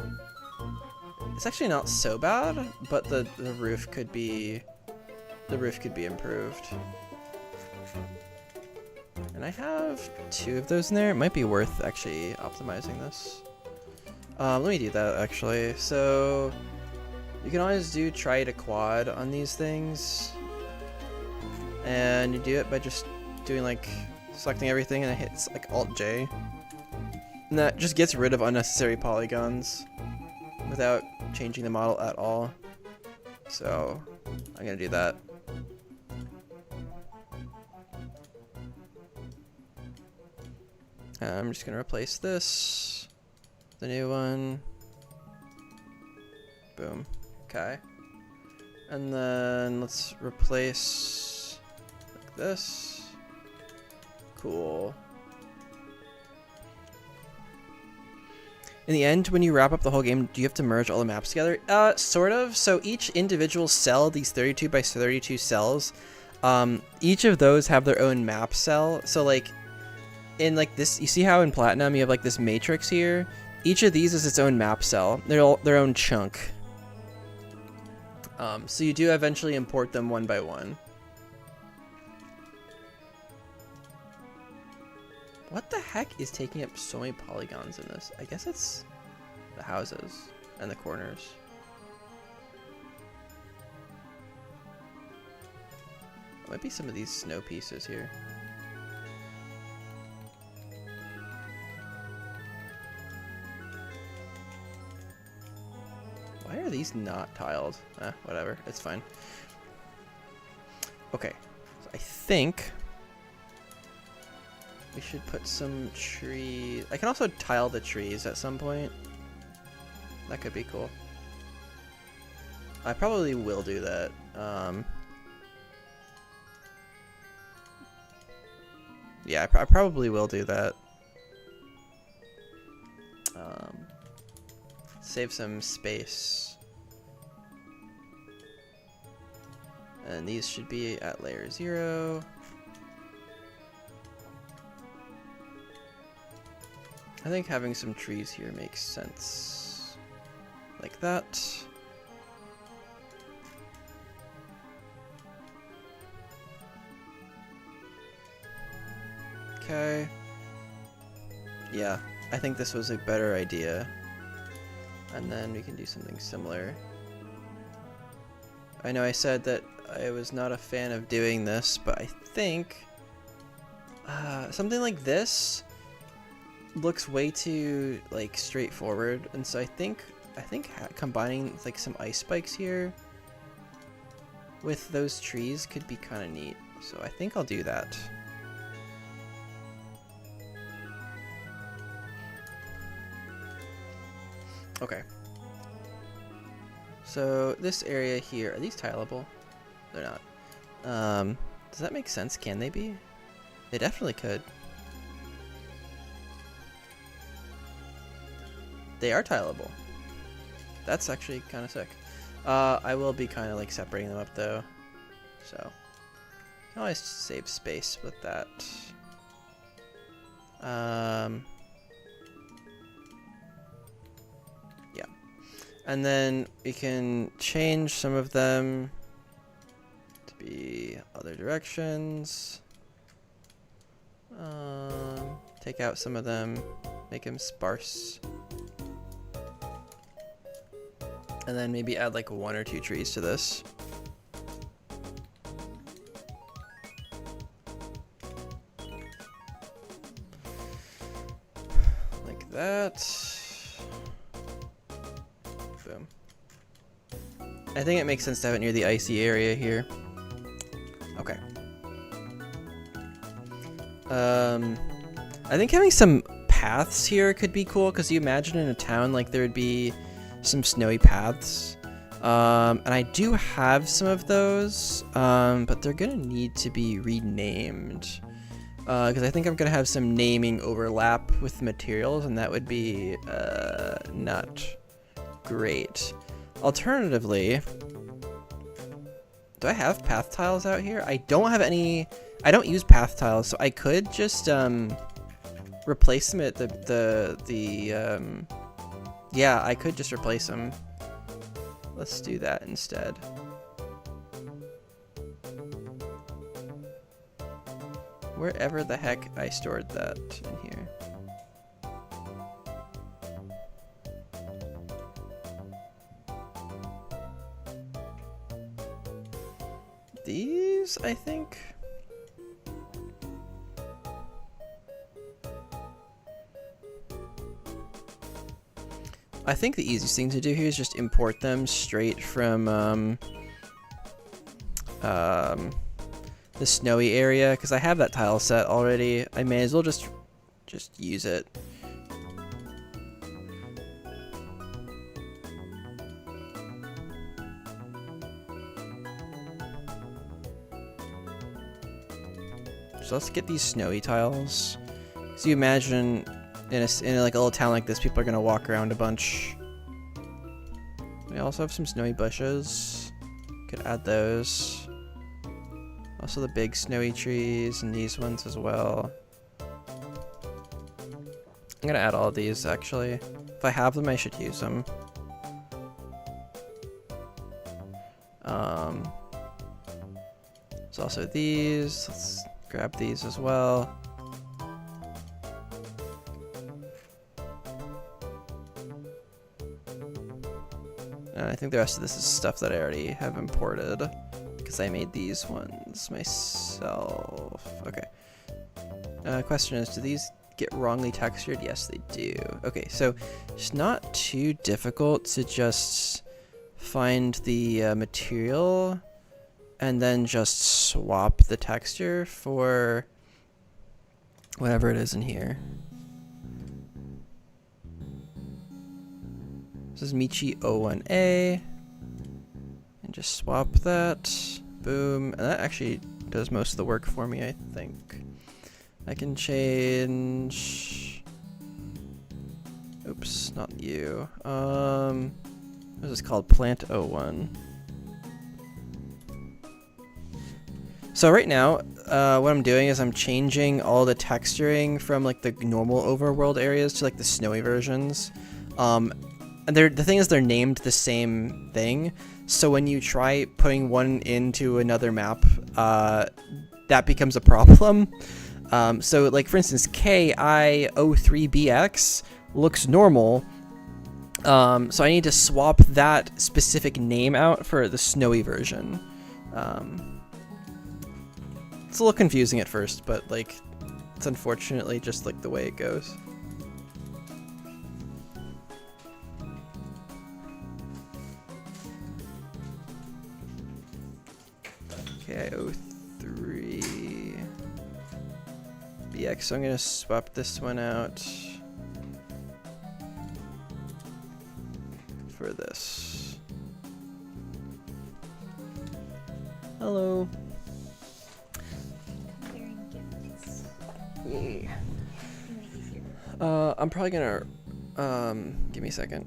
It's actually not so bad, but the roof could be improved. And I have 2 of those in there. It might be worth actually optimizing this. Let me do that actually. So you can always try to quad on these things, and you do it by just doing like selecting everything and it hits like Alt J, and that just gets rid of unnecessary polygons without changing the model at all. So I'm gonna do that. I'm just gonna replace this, the new one. Boom. Okay. And then let's replace like this. Cool. In the end, when you wrap up the whole game, do you have to merge all the maps together? Sort of. So each individual cell, these 32 by 32 cells, each of those have their own map cell. So like in like this, you see how in Platinum you have like this matrix here? Each of these is its own map cell. They're all their own chunk. So you do eventually import them one by one. What the heck is taking up so many polygons in this? I guess it's the houses and the corners. Might be some of these snow pieces here. Why are these not tiled? Whatever, it's fine. Okay, so I think we should put some trees. I can also tile the trees at some point. That could be cool. I probably will do that. Yeah, I probably will do that. Save some space. And these should be at layer 0. I think having some trees here makes sense. Like that. Okay. Yeah, I think this was a better idea. And then we can do something similar. I know I said that I was not a fan of doing this, but I think something like this looks way too like straightforward, and so I think combining like some ice spikes here with those trees could be kind of neat. So I think I'll do that. Okay. So this area here, are these tileable? They're not. Does that make sense? Can they be? They definitely could. They are tileable. That's actually kind of sick. I will be kind of like separating them up though. So, I can always save space with that. Yeah. And then we can change some of them to be other directions. Take out some of them, make them sparse. And then maybe add like 1 or 2 trees to this. Like that. Boom. I think it makes sense to have it near the icy area here. Okay. I think having some paths here could be cool, because you imagine in a town like there would be some snowy paths. And I do have some of those, but they're gonna need to be renamed. Because I think I'm gonna have some naming overlap with materials, and that would be not great. Alternatively, do I have path tiles out here? I don't have any. I don't use path tiles, so I could just replace them at yeah, I could just replace them. Let's do that instead. Wherever the heck I stored that in here. These, I think. I think the easiest thing to do here is just import them straight from the snowy area, because I have that tile set already. I may as well just use it. So let's get these snowy tiles. So you imagine in like a little town like this, people are gonna walk around a bunch. We also have some snowy bushes. Could add those. Also the big snowy trees and these ones as well. I'm gonna add all of these actually. If I have them, I should use them. There's also these. Let's grab these as well. And I think the rest of this is stuff that I already have imported, because I made these ones myself. Okay. Question is, do these get wrongly textured? Yes, they do. Okay, so it's not too difficult to just find the material and then just swap the texture for whatever it is in here. This is Michi 01A, and just swap that. Boom, and that actually does most of the work for me, I think. I can change. Oops, not you. What is this called? Plant 01. So right now, what I'm doing is I'm changing all the texturing from like the normal overworld areas to like the snowy versions. And the thing is, they're named the same thing, so when you try putting one into another map, that becomes a problem. So like for instance, KI03BX looks normal, so I need to swap that specific name out for the snowy version. It's a little confusing at first, but like it's unfortunately just like the way it goes. Okay, 03 BX, so I'm gonna swap this one out for this. Hello. Yay. I'm probably gonna give me a second.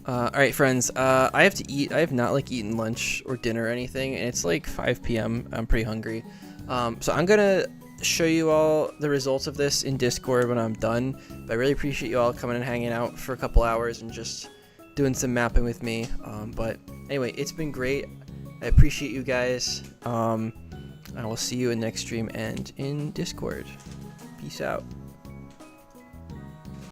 Alright friends, I have to eat. I have not like eaten lunch or dinner or anything, and it's like 5 p.m. I'm pretty hungry. So I'm gonna show you all the results of this in Discord when I'm done. But I really appreciate you all coming and hanging out for a couple hours and just doing some mapping with me. But anyway, it's been great. I appreciate you guys. I will see you in next stream and in Discord. Peace out.